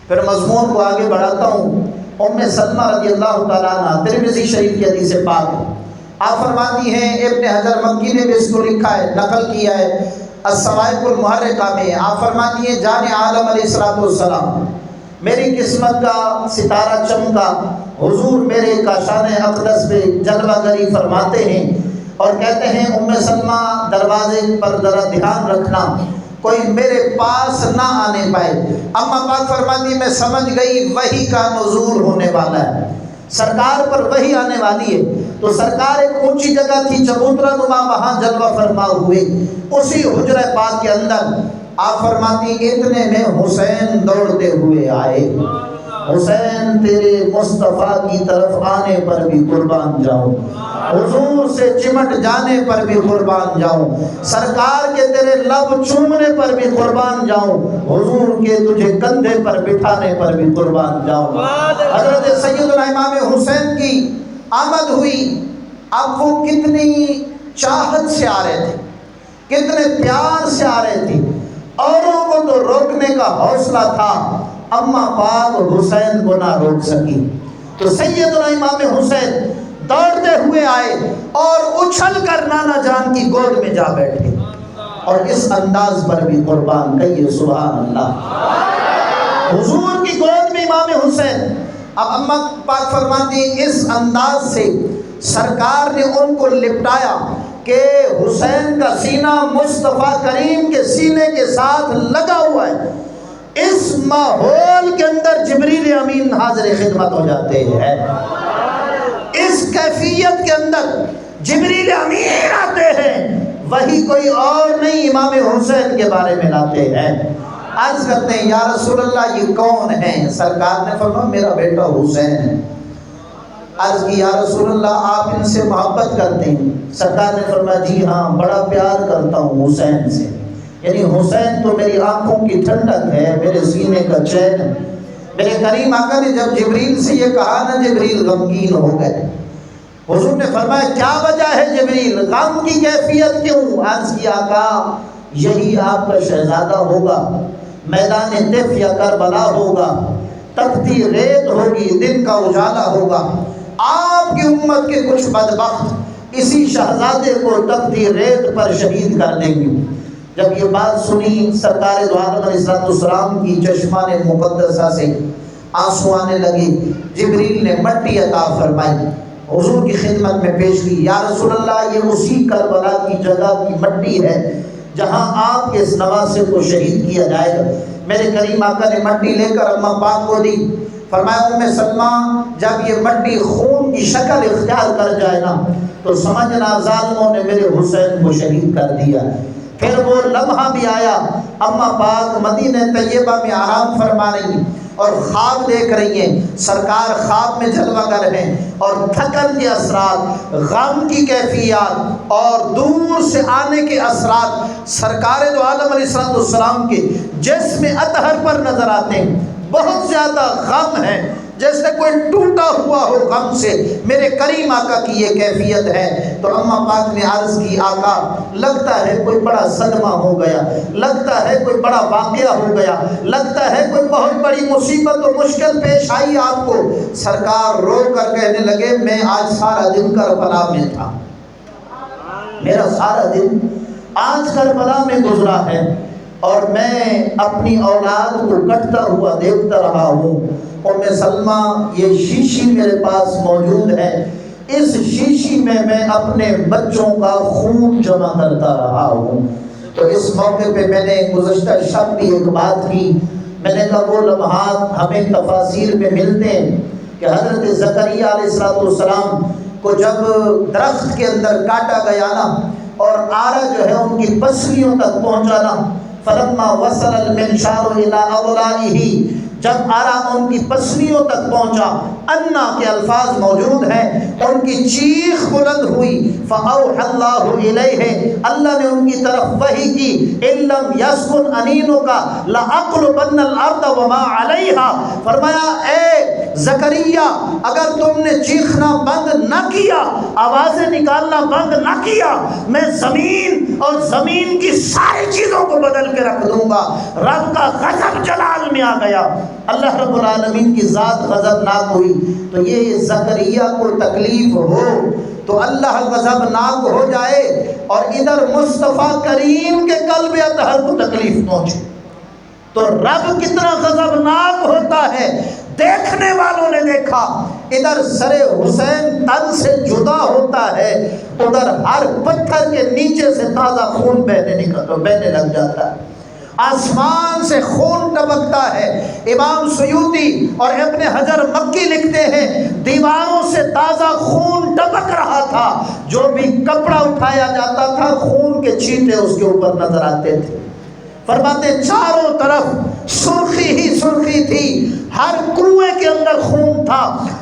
پھر مضمون کو آگے بڑھاتا ہوں۔ ام سلمہ رضی اللہ تعالیٰ عنہ، ترمذی شریف کی حدیث پاک، آپ فرماتی ہیں، ابن حجر مکی نے بھی اس کو لکھا ہے، نقل کیا ہے الصواعق المحرقہ میں، آپ فرماتی ہیں جان عالم علیہ السلام، میری قسمت کا ستارہ چمکا، حضور میرے کاشان اقدس پہ جلوہ گری فرماتے ہیں اور کہتے ہیں ام سلمہ دروازے پر ذرا دھیان رکھنا کوئی میرے پاس نہ آنے پائے۔ اما پاک فرماتی میں سمجھ گئی وحی کا نزول ہونے والا ہے، سرکار پر وحی آنے والی ہے۔ تو سرکار ایک اونچی جگہ تھی چبوترا نما، وہاں جلوہ فرما ہوئے، اسی حجرہ پاک کے اندر آپ فرماتی اتنے میں حسین دوڑتے ہوئے آئے، حسین تیرے مصطفیٰ کی طرف آنے پر بھی قربان جاؤں، حضور سے چمٹ جانے پر بھی قربان جاؤں، سرکار کے تیرے لب چومنے پر بھی قربان جاؤں، حضور کے تجھے کندھے پر بٹھانے پر بھی قربان جاؤں۔ حضرت سیدنا امام حسین کی آمد ہوئی، اب وہ کتنی چاہت سے آ رہے تھے، کتنے پیار سے آ رہے تھے، اوروں کو تو روکنے کا حوصلہ تھا، اما پاک حسین کو نہ روک سکی۔ تو سیدنا امام حسین دوڑتے ہوئے آئے اور اچھل کر نانا جان کی گود میں جا بیٹھے، اور اس انداز پر بھی قربان کہیے سبحان اللہ۔ حضور کی گود میں امام حسین، اب اما پاک فرماتی اس انداز سے سرکار نے ان کو لپٹایا کہ حسین کا سینہ مصطفیٰ کریم کے سینے کے ساتھ لگا ہوا ہے۔ اس ماحول کے اندر جبریل امین حاضر خدمت ہو جاتے ہیں، اس کیفیت کے اندر جبریل امین آتے ہیں، وہی کوئی اور نہیں امام حسین کے بارے میں لاتے ہیں۔ عرض کرتے ہیں یا رسول اللہ یہ کون ہیں؟ سرکار نے فرمایا میرا بیٹا حسین ہے۔ عرض کی یا رسول اللہ آپ ان سے محبت کرتے ہیں؟ سرکار نے فرمایا جی ہاں بڑا پیار کرتا ہوں حسین سے، یعنی حسین تو میری آنکھوں کی ٹھنڈک ہے، میرے سینے کا چین ہے۔ میرے کریم آقا نے جب جبریل سے یہ کہا نا، جبریل غمگین ہو گئے۔ حضور نے فرمایا کیا وجہ ہے جبریل، غم کی کیفیت کیوں؟ عرض کی آقا یہی آپ کا شہزادہ ہوگا، میدان طف یا کربلا ہوگا، تپتی ریت ہوگی، دن کا اجالا ہوگا، آپ کی امت کے کچھ بدبخت اسی شہزادے کو تپتی ریت پر شہید کر دیں گے۔ جب یہ بات سنی سرکار دو عالم علیہ السلام کی چشمان مقدسہ سے آنسو آنے لگے۔ جبریل نے مٹی عطا فرمائی، حضور کی خدمت میں پیش کی، یا رسول اللہ یہ اسی کربلا کی جگہ کی مٹی ہے جہاں آپ کے اس نواسے کو شہید کیا جائے گا۔ میرے کریم آقا نے مٹی لے کر اماں پاک کو دی، فرمایا ام سلمہ جب یہ مٹی خون کی شکل اختیار کر جائے نا تو سمجھنا ظالموں نے میرے حسین کو شہید کر دیا۔ پھر وہ لمحہ بھی آیا، اماں پاک مدینہ طیبہ میں آرام فرما رہی اور خواب دیکھ رہی ہیں، سرکار خواب میں جلوہ گر ہیں اور تھکن کے اثرات، غم کی کیفیات اور دور سے آنے کے اثرات سرکار دو عالم علیہ السلام کے جسم اطہر پر نظر آتے ہیں۔ بہت زیادہ غم ہے، جیسے کوئی ٹوٹا ہوا ہو غم سے۔ میرے کریم آقا کی یہ کیفیت ہے۔ تو اماں پاک نے عرض کی، آقا لگتا ہے کوئی بڑا صدمہ ہو گیا، لگتا ہے کوئی بڑا واقعہ ہو گیا، لگتا ہے کوئی بہت بڑی مصیبت و مشکل پیش آئی آپ کو۔ سرکار رو کر کہنے لگے، میں آج سارا دن کربلا میں تھا، میرا سارا دن آج کربلا میں گزرا ہے اور میں اپنی اولاد کو کٹتا ہوا دیکھتا رہا ہوں۔ ام سلمہ یہ شیشی میرے پاس موجود ہے، اس شیشی میں میں اپنے بچوں کا خون جمع کرتا رہا ہوں۔ تو اس موقع پہ میں نے گزشتہ شب بھی ایک بات کی، میں نے کہا وہ لمحات ہمیں تفاسیر میں ملتے ہیں کہ حضرت زکریا علیہ السلام کو جب درخت کے اندر کاٹا گیا نا اور آرا جو ہے ان کی پسلیوں تک پہنچا نا، فلما وصل المنشار الى اولائه، جب آرا ان کی پسلیوں تک پہنچا، انا کے الفاظ موجود ہیں، ان کی چیخ بلند ہوئی، فاوحى اللہ الیہ، اللہ نے ان کی طرف وحی کی، ان لم یسکن انینک لاقلبن الارض وما علیہا، فرمایا اے زکریا اگر تم نے چیخنا بند نہ کیا، آوازیں نکالنا بند نہ کیا، میں زمین اور زمین کی ساری چیزوں کو بدل کے رکھ دوں گا۔ رب کا غضب جلال میں آ گیا، اللہ رب العالمین کی ذات غضبناک ہوئی۔ تو یہ زکریا کو تکلیف ہو تو اللہ غضبناک ہو جائے اور ادھر مصطفیٰ کریم کے قلب اطہر کو تکلیف پہنچے تو رب کتنا غضبناک ہوتا ہے۔ دیکھنے والوں نے دیکھا، ادھر سر حسین تن سے جدا ہوتا ہے، ادھر ہر پتھر کے نیچے سے تازہ خون بہنے لگ جاتا ہے، آسمان سے خون ٹپکتا ہے۔ امام سیوطی اور ابن حجر مکی لکھتے ہیں دیواروں سے تازہ خون ٹپک رہا تھا، جو بھی کپڑا اٹھایا جاتا تھا خون کے چھینٹے اس کے اوپر نظر آتے تھے۔ فرماتے چاروں طرف سرخی ہی سرخی تھی، ہر کنویں کے اندر خون تھا،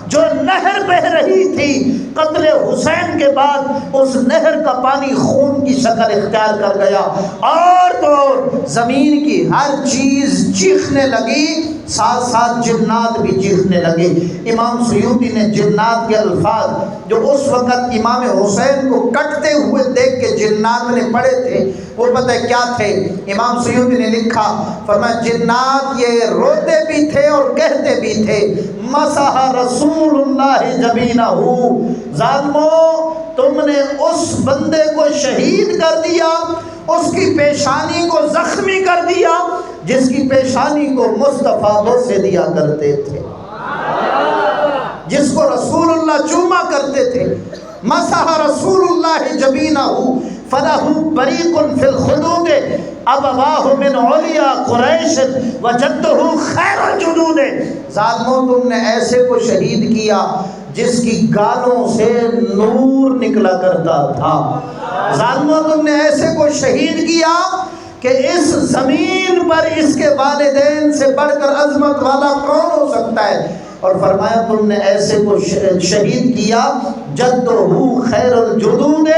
جو نہر بہ رہی تھی قتل حسین کے بعد اس نہر کا پانی خون کی شکل اختیار کر گیا، اور تو زمین کی ہر چیز چیخنے لگی، ساتھ ساتھ جنات بھی چیخنے لگے۔ امام سیوطی نے جنات کے الفاظ جو اس وقت امام حسین کو کٹتے ہوئے دیکھ کے جنات نے پڑھے تھے وہ پتہ کیا تھے؟ امام سیوطی نے لکھا، فرمایا جنات یہ روتے بھی تھے اور کہتے بھی تھے، مسح رسول اللہ جبینہ، ظالموں تم نے اس بندے کو شہید کر دیا، اس کی پیشانی کو زخمی کر دیا جس کی پیشانی کو مصطفیٰ بوسے دیا کرتے تھے، جس کو رسول اللہ چوما کرتے تھے۔ مسح رسول اللہ جبینہ فلہ بریق فی الخدود ابواہ من علیا قریش وجدہ خیر الجدود، ظالموں تم نے ایسے کو شہید کیا جس کی گالوں سے نور نکلا کرتا تھا، ظالموں تم نے ایسے کو شہید کیا کہ اس زمین پر اس کے والدین سے بڑھ کر عظمت والا کون ہو سکتا ہے، اور فرمایا تم نے ایسے کو شہید کیا جدہ خیر الجدود،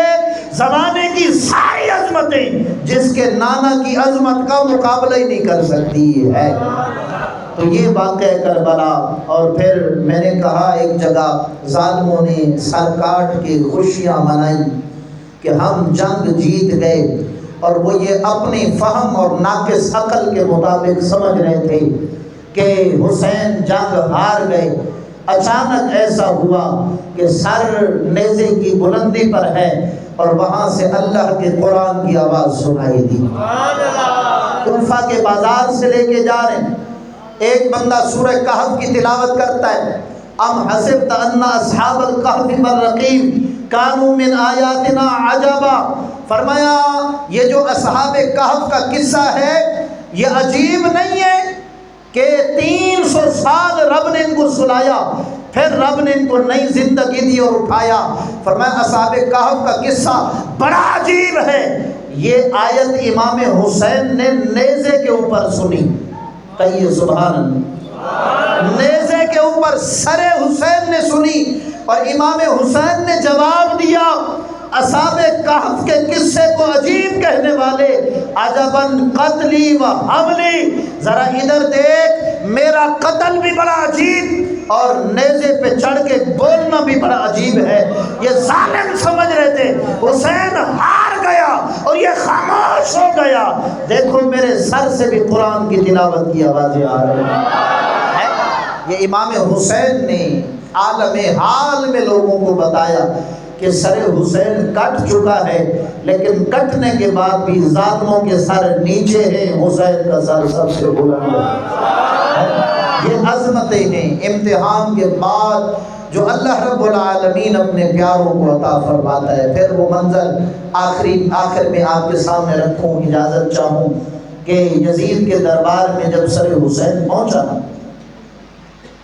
زمانے کی ساری عظمتیں جس کے نانا کی عظمت کا مقابلہ ہی نہیں کر سکتی ہے۔ تو یہ واقعہ کربلا، اور پھر میں نے کہا ایک جگہ ظالموں نے سر کاٹ کے خوشیاں منائی کہ ہم جنگ جیت گئے، اور وہ یہ اپنی فہم اور ناقص عقل کے مطابق سمجھ رہے تھے کہ حسین جنگ ہار گئے۔ اچانک ایسا ہوا کہ سر نیزے کی بلندی پر ہے اور وہاں سے اللہ کے قرآن کی آواز سنائی دی۔ کوفہ کے بازار سے لے کے جا رہے ہیں، ایک بندہ سورہ کہف کی تلاوت کرتا ہے، ام حسبت ان اصحاب الکہف والرقیم کانوا من آیاتنا عجبا، فرمایا یہ جو اصحاب کہف کا قصہ ہے یہ عجیب نہیں ہے کہ 300 سال رب نے ان کو سلایا، پھر رب نے ان کو نئی زندگی دی اور اٹھایا۔ فرمایا اصحاب کہف کا قصہ بڑا عجیب ہے۔ یہ آیت امام حسین نے نیزے کے اوپر سنی، کہیے سبحان اللہ، نیزے کے اوپر سر حسین نے سنی اور امام حسین نے جواب دیا، اصحاب کہف کے قصے کو عجیب کہنے والے، عجباً قتلی و حملی، ذرا ادھر دیکھ، میرا قتل بھی بڑا عجیب اور نیزے پہ چڑھ کے بولنا بھی بڑا عجیب ہے۔ یہ ظالم سمجھ رہے تھے حسین ہار گیا اور یہ خاموش ہو گیا، دیکھو میرے سر سے بھی قرآن کی تلاوت کی آوازیں آ رہی ہیں۔ یہ امام حسین نے عالم حال میں لوگوں کو بتایا کہ سر حسین کٹ چکا ہے، لیکن کٹنے کے بعد بھی ظالموں کے سر نیچے ہیں، حسین کا سر سب سے بلند ہے۔ یہ عظمتیں ہیں امتحان کے بعد جو اللہ رب العالمین اپنے پیاروں کو عطا فرماتا ہے۔ پھر وہ منظر آخر میں آپ کے سامنے رکھوں، اجازت چاہوں کہ یزید کے دربار میں جب سر حسین پہنچا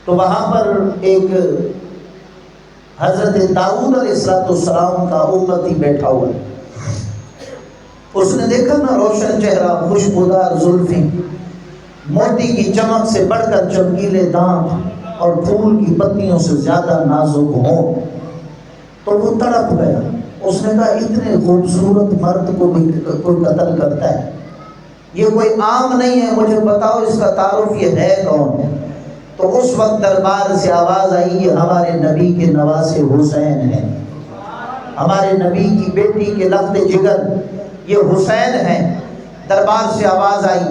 تو وہاں پر ایک حضرت داؤد علیہ السلام کا امتی بیٹھا ہوا ہے۔ اس نے دیکھا نا روشن چہرہ، خوشبودار زلفیں، موتی کی چمک سے بڑھ کر چمکیلے دانت اور پھول کی پتیوں سے زیادہ نازک ہوں، تو وہ تڑپ گیا۔ اس نے کہا اتنے خوبصورت مرد کو بھی کوئی قتل کرتا ہے، یہ کوئی عام نہیں ہے، مجھے بتاؤ اس کا تعارف یہ ہے کون؟ تو اس وقت دربار سے آواز آئی یہ ہمارے نبی کے نواسے حسین ہیں، ہمارے نبی کی بیٹی کے لخت جگر یہ حسین ہیں۔ دربار سے آواز آئی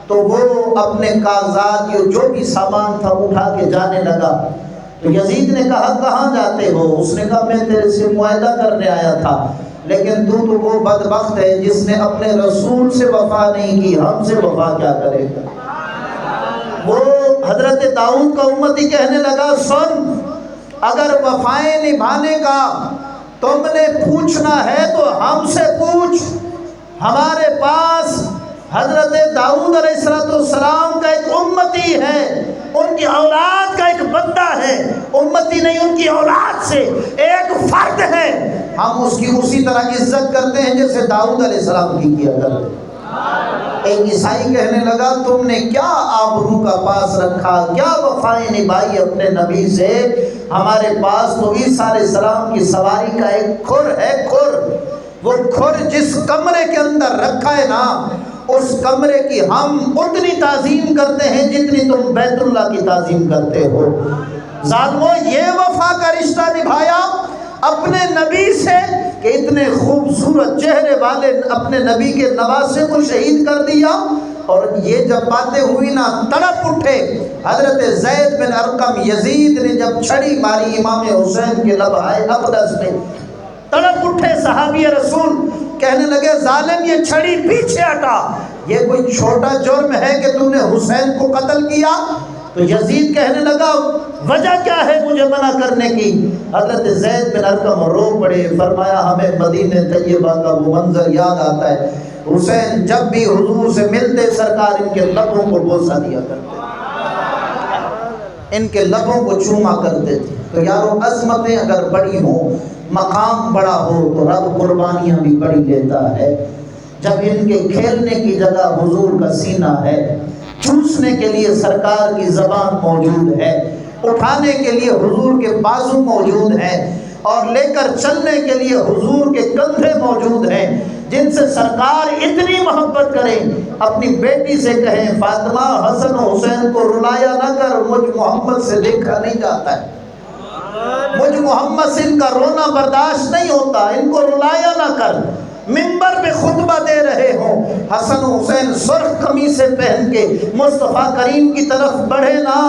تو وہ اپنے کاغذات جو بھی سامان تھا اٹھا کے جانے لگا۔ تو یزید نے کہا کہاں جاتے ہو؟ اس نے کہا میں تیرے سے معاہدہ کرنے آیا تھا، لیکن تو وہ بدبخت ہے جس نے اپنے رسول سے وفا نہیں کی، ہم سے وفا کیا کرے گا؟ وہ حضرت داؤد کا امتی کہنے لگا سن، اگر وفائیں نبھانے کا تم نے پوچھنا ہے تو ہم سے پوچھ، ہمارے پاس حضرت داؤد علیہ السلام کا ایک امتی ہے، ان کی اولاد کا ایک بندہ ہے، امتی نہیں ان کی اولاد سے ایک فرد ہے، ہم اس کی اسی طرح عزت کرتے ہیں جیسے داؤد علیہ السلام کی کیا کرتے ہیں۔ ایک عیسائی کہنے لگا تم نے کیا آبرو کا پاس رکھا، کیا وفائیں نبھائی اپنے نبی سے؟ ہمارے پاس تو عیسیٰ علیہ السلام کی سواری کا ایک کھر ہے، کھر، وہ کھر جس کمرے کے اندر رکھا ہے نا، اس کمرے کی ہم اتنی تعظیم کرتے ہیں جتنی تم بیت اللہ کی تعظیم کرتے ہو۔ ظالموں یہ وفا کا رشتہ نبھایا اپنے نبی سے کہ اتنے خوبصورت چہرے والے اپنے نبی کے نواسے کو شہید کر دیا۔ اور یہ جب باتیں ہوئی نا تڑپ اٹھے حضرت زید بن ارقم، یزید نے جب چھڑی ماری امام حسین کے لبہائے اقدس میں، تڑپ اٹھے صحابی رسول، کہنے لگے ظالم یہ چھڑی پیچھے ہٹا، یہ کوئی چھوٹا جرم ہے کہ تو نے حسین کو قتل کیا؟ تو یزید کہنے لگا وجہ کیا ہے مجھے منع کرنے کی؟ حضرت زید بن ارقم رو پڑے، فرمایا ہمیں مدینہ طیبہ کا وہ منظر یاد آتا ہے، حسین جب بھی حضور سے ملتے سرکار ان کے لبوں کو بوسہ دیا کرتے، ان کے لبوں کو چوما کرتے تھے۔ تو یارو عظمتیں اگر بڑی ہوں، مقام بڑا ہو تو رب قربانیاں بھی بڑی لیتا ہے۔ جب ان کے کھیلنے کی جگہ حضور کا سینہ ہے، چوسنے کے لیے سرکار کی زبان موجود ہے، اٹھانے کے لیے حضور کے بازو موجود ہیں، اور لے کر چلنے کے لیے حضور کے کندھے موجود ہیں، جن سے سرکار اتنی محبت کریں، اپنی بیٹی سے کہیں فاطمہ حسن و حسین کو رلایا نہ کر، مجھ محمد سے دیکھا نہیں جاتا ہے۔ مجھ محمد سے ان کا رونا برداشت نہیں ہوتا، ان کو رلایا نہ کر۔ منبر پہ خطبہ دے رہے ہوں، حسن و حسین سرخ قمیصیں پہن کے مصطفیٰ کریم کی طرف بڑھے نا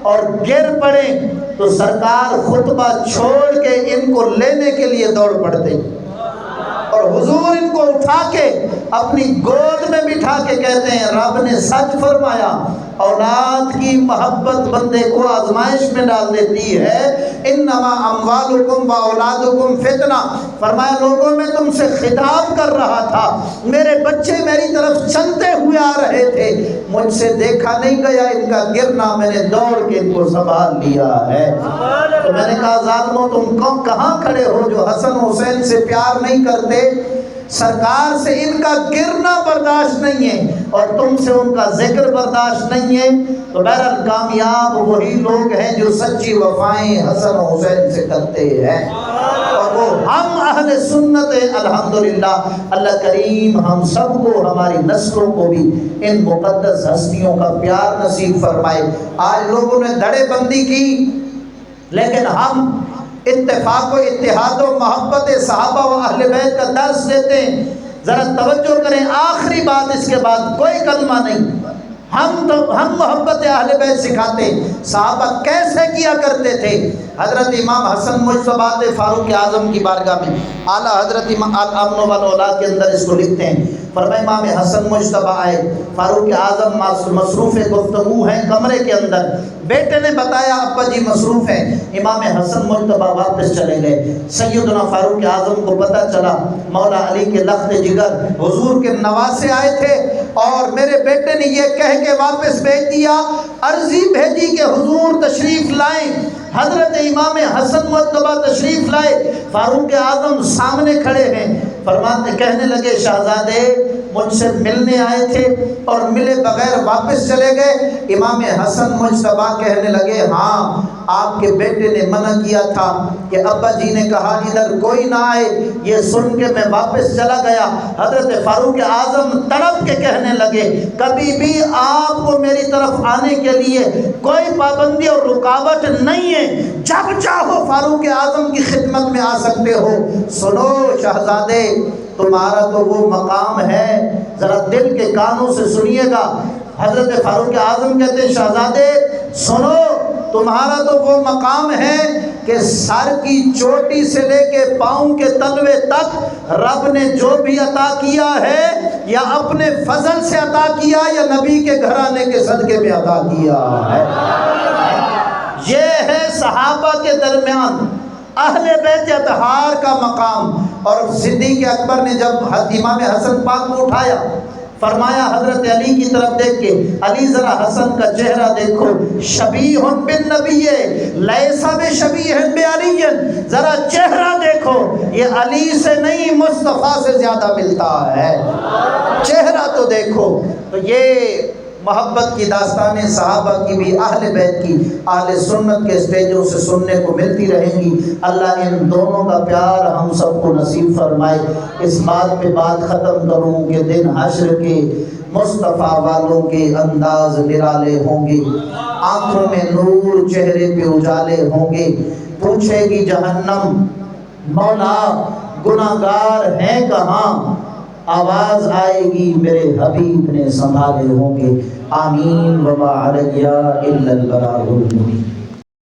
اور گر پڑیں تو سرکار خطبہ چھوڑ کے ان کو لینے کے لیے دوڑ پڑتے، اور حضور ان کو اٹھا کے اپنی گود میں بٹھا کے کہتے ہیں رب نے سچ فرمایا، اولاد کی محبت بندے کو آزمائش میں ڈال دیتی ہے، انما اموالکم و اولادکم فتنہ، فرمایا لوگوں میں تم سے خطاب کر رہا تھا، میرے بچے میری طرف چلتے ہوئے آ رہے تھے، مجھ سے دیکھا نہیں گیا ان کا گرنا، میں نے دوڑ کے ان کو سنبھال لیا ہے۔ تو میں نے کہا ظالموں تم کہاں کھڑے ہو جو حسن حسین سے پیار نہیں کرتے؟ سرکار سے ان کا گرنا برداشت نہیں ہے اور تم سے ان کا ذکر برداشت نہیں ہے۔ تو بہرحال کامیاب وہی لوگ ہیں جو سچی وفائیں حسن و حسین سے کرتے ہیں، اور وہ ہم اہل سنت ہیں الحمدللہ۔ اللہ کریم ہم سب کو، ہماری نسلوں کو بھی ان مقدس ہستیوں کا پیار نصیب فرمائے۔ آج لوگوں نے دھڑے بندی کی، لیکن ہم اتفاق و اتحاد و محبت صحابہ و اہل بیت کا درس دیتے ہیں۔ ذرا توجہ کریں، آخری بات، اس کے بعد کوئی کلمہ نہیں۔ ہم محبت اہل بیت سکھاتے، صحابہ کیسے کیا کرتے تھے۔ حضرت امام حسن مجتبی فاروق اعظم کی بارگاہ میں اعلیٰ حضرت امام الامن والاولاد کے اندر اس کو لکھتے ہیں، فرمائے امام حسن مجتبی آئے، فاروق اعظم مصروف گفتگو ہیں کمرے کے اندر، بیٹے نے بتایا ابا جی مصروف ہیں، امام حسن مجتبی واپس چلے گئے۔ سیدنا فاروق اعظم کو پتہ چلا مولا علی کے لخت جگر حضور کے نواسے آئے تھے اور میرے بیٹے نے یہ کہہ کے واپس بھیج دیا، عرضی بھیجی کہ حضور تشریف لائیں۔ حضرت امام حسن مجتبی تشریف لائے، فاروق اعظم سامنے کھڑے ہیں، فرماتے کہنے لگے شہزادے مجھ سے ملنے آئے تھے اور ملے بغیر واپس چلے گئے۔ امام حسن مجتبی کہنے لگے ہاں آپ کے بیٹے نے منع کیا تھا کہ ابا جی نے کہا ادھر کوئی نہ آئے، یہ سن کے میں واپس چلا گیا۔ حضرت فاروق اعظم تڑپ کے کہنے لگے کبھی بھی آپ کو میری طرف آنے کے لیے کوئی پابندی اور رکاوٹ نہیں ہے، جب چاہو فاروق اعظم کی خدمت میں آ سکتے ہو۔ سنو شہزادے تمہارا تو وہ مقام ہے، ذرا دل کے کانوں سے سنیے گا۔ حضرت فاروق اعظم کہتے ہیں شہزادے سنو، تمہارا تو وہ مقام ہے کہ سر کی چوٹی سے لے کے پاؤں کے تلوے تک رب نے جو بھی عطا کیا ہے یا اپنے فضل سے عطا کیا یا نبی کے گھرانے کے صدقے میں عطا کیا ہے۔ یہ ہے صحابہ کے درمیان اہل بیت اطہار کا مقام۔ اور صدیق اکبر نے جب امام حسن پاک کو اٹھایا، فرمایا حضرت علی کی طرف دیکھ کے علی ذرا حسن کا چہرہ دیکھو، شبیہ بالنبی لیس بشبیہ بعلی، ذرا چہرہ دیکھو یہ علی سے نہیں مصطفیٰ سے زیادہ ملتا ہے، چہرہ تو دیکھو۔ تو یہ محبت کی داستانیں صحابہ کی بھی اہل بیت کی اہل سنت کے اسٹیجوں سے سننے کو ملتی رہیں گی۔ اللہ ان دونوں کا پیار ہم سب کو نصیب فرمائے۔ اس بات پہ بات ختم کروں کہ دن حشر کے مصطفیٰ والوں کے انداز نرالے ہوں گے، آنکھوں میں نور چہرے پہ اجالے ہوں گے، پوچھے گی جہنم مولا گناہگار ہیں کہاں، آواز آئے گی میرے حبیب نے سنبھالے ہوں گے۔ آمین وما علیہ الا البلاغ المبین۔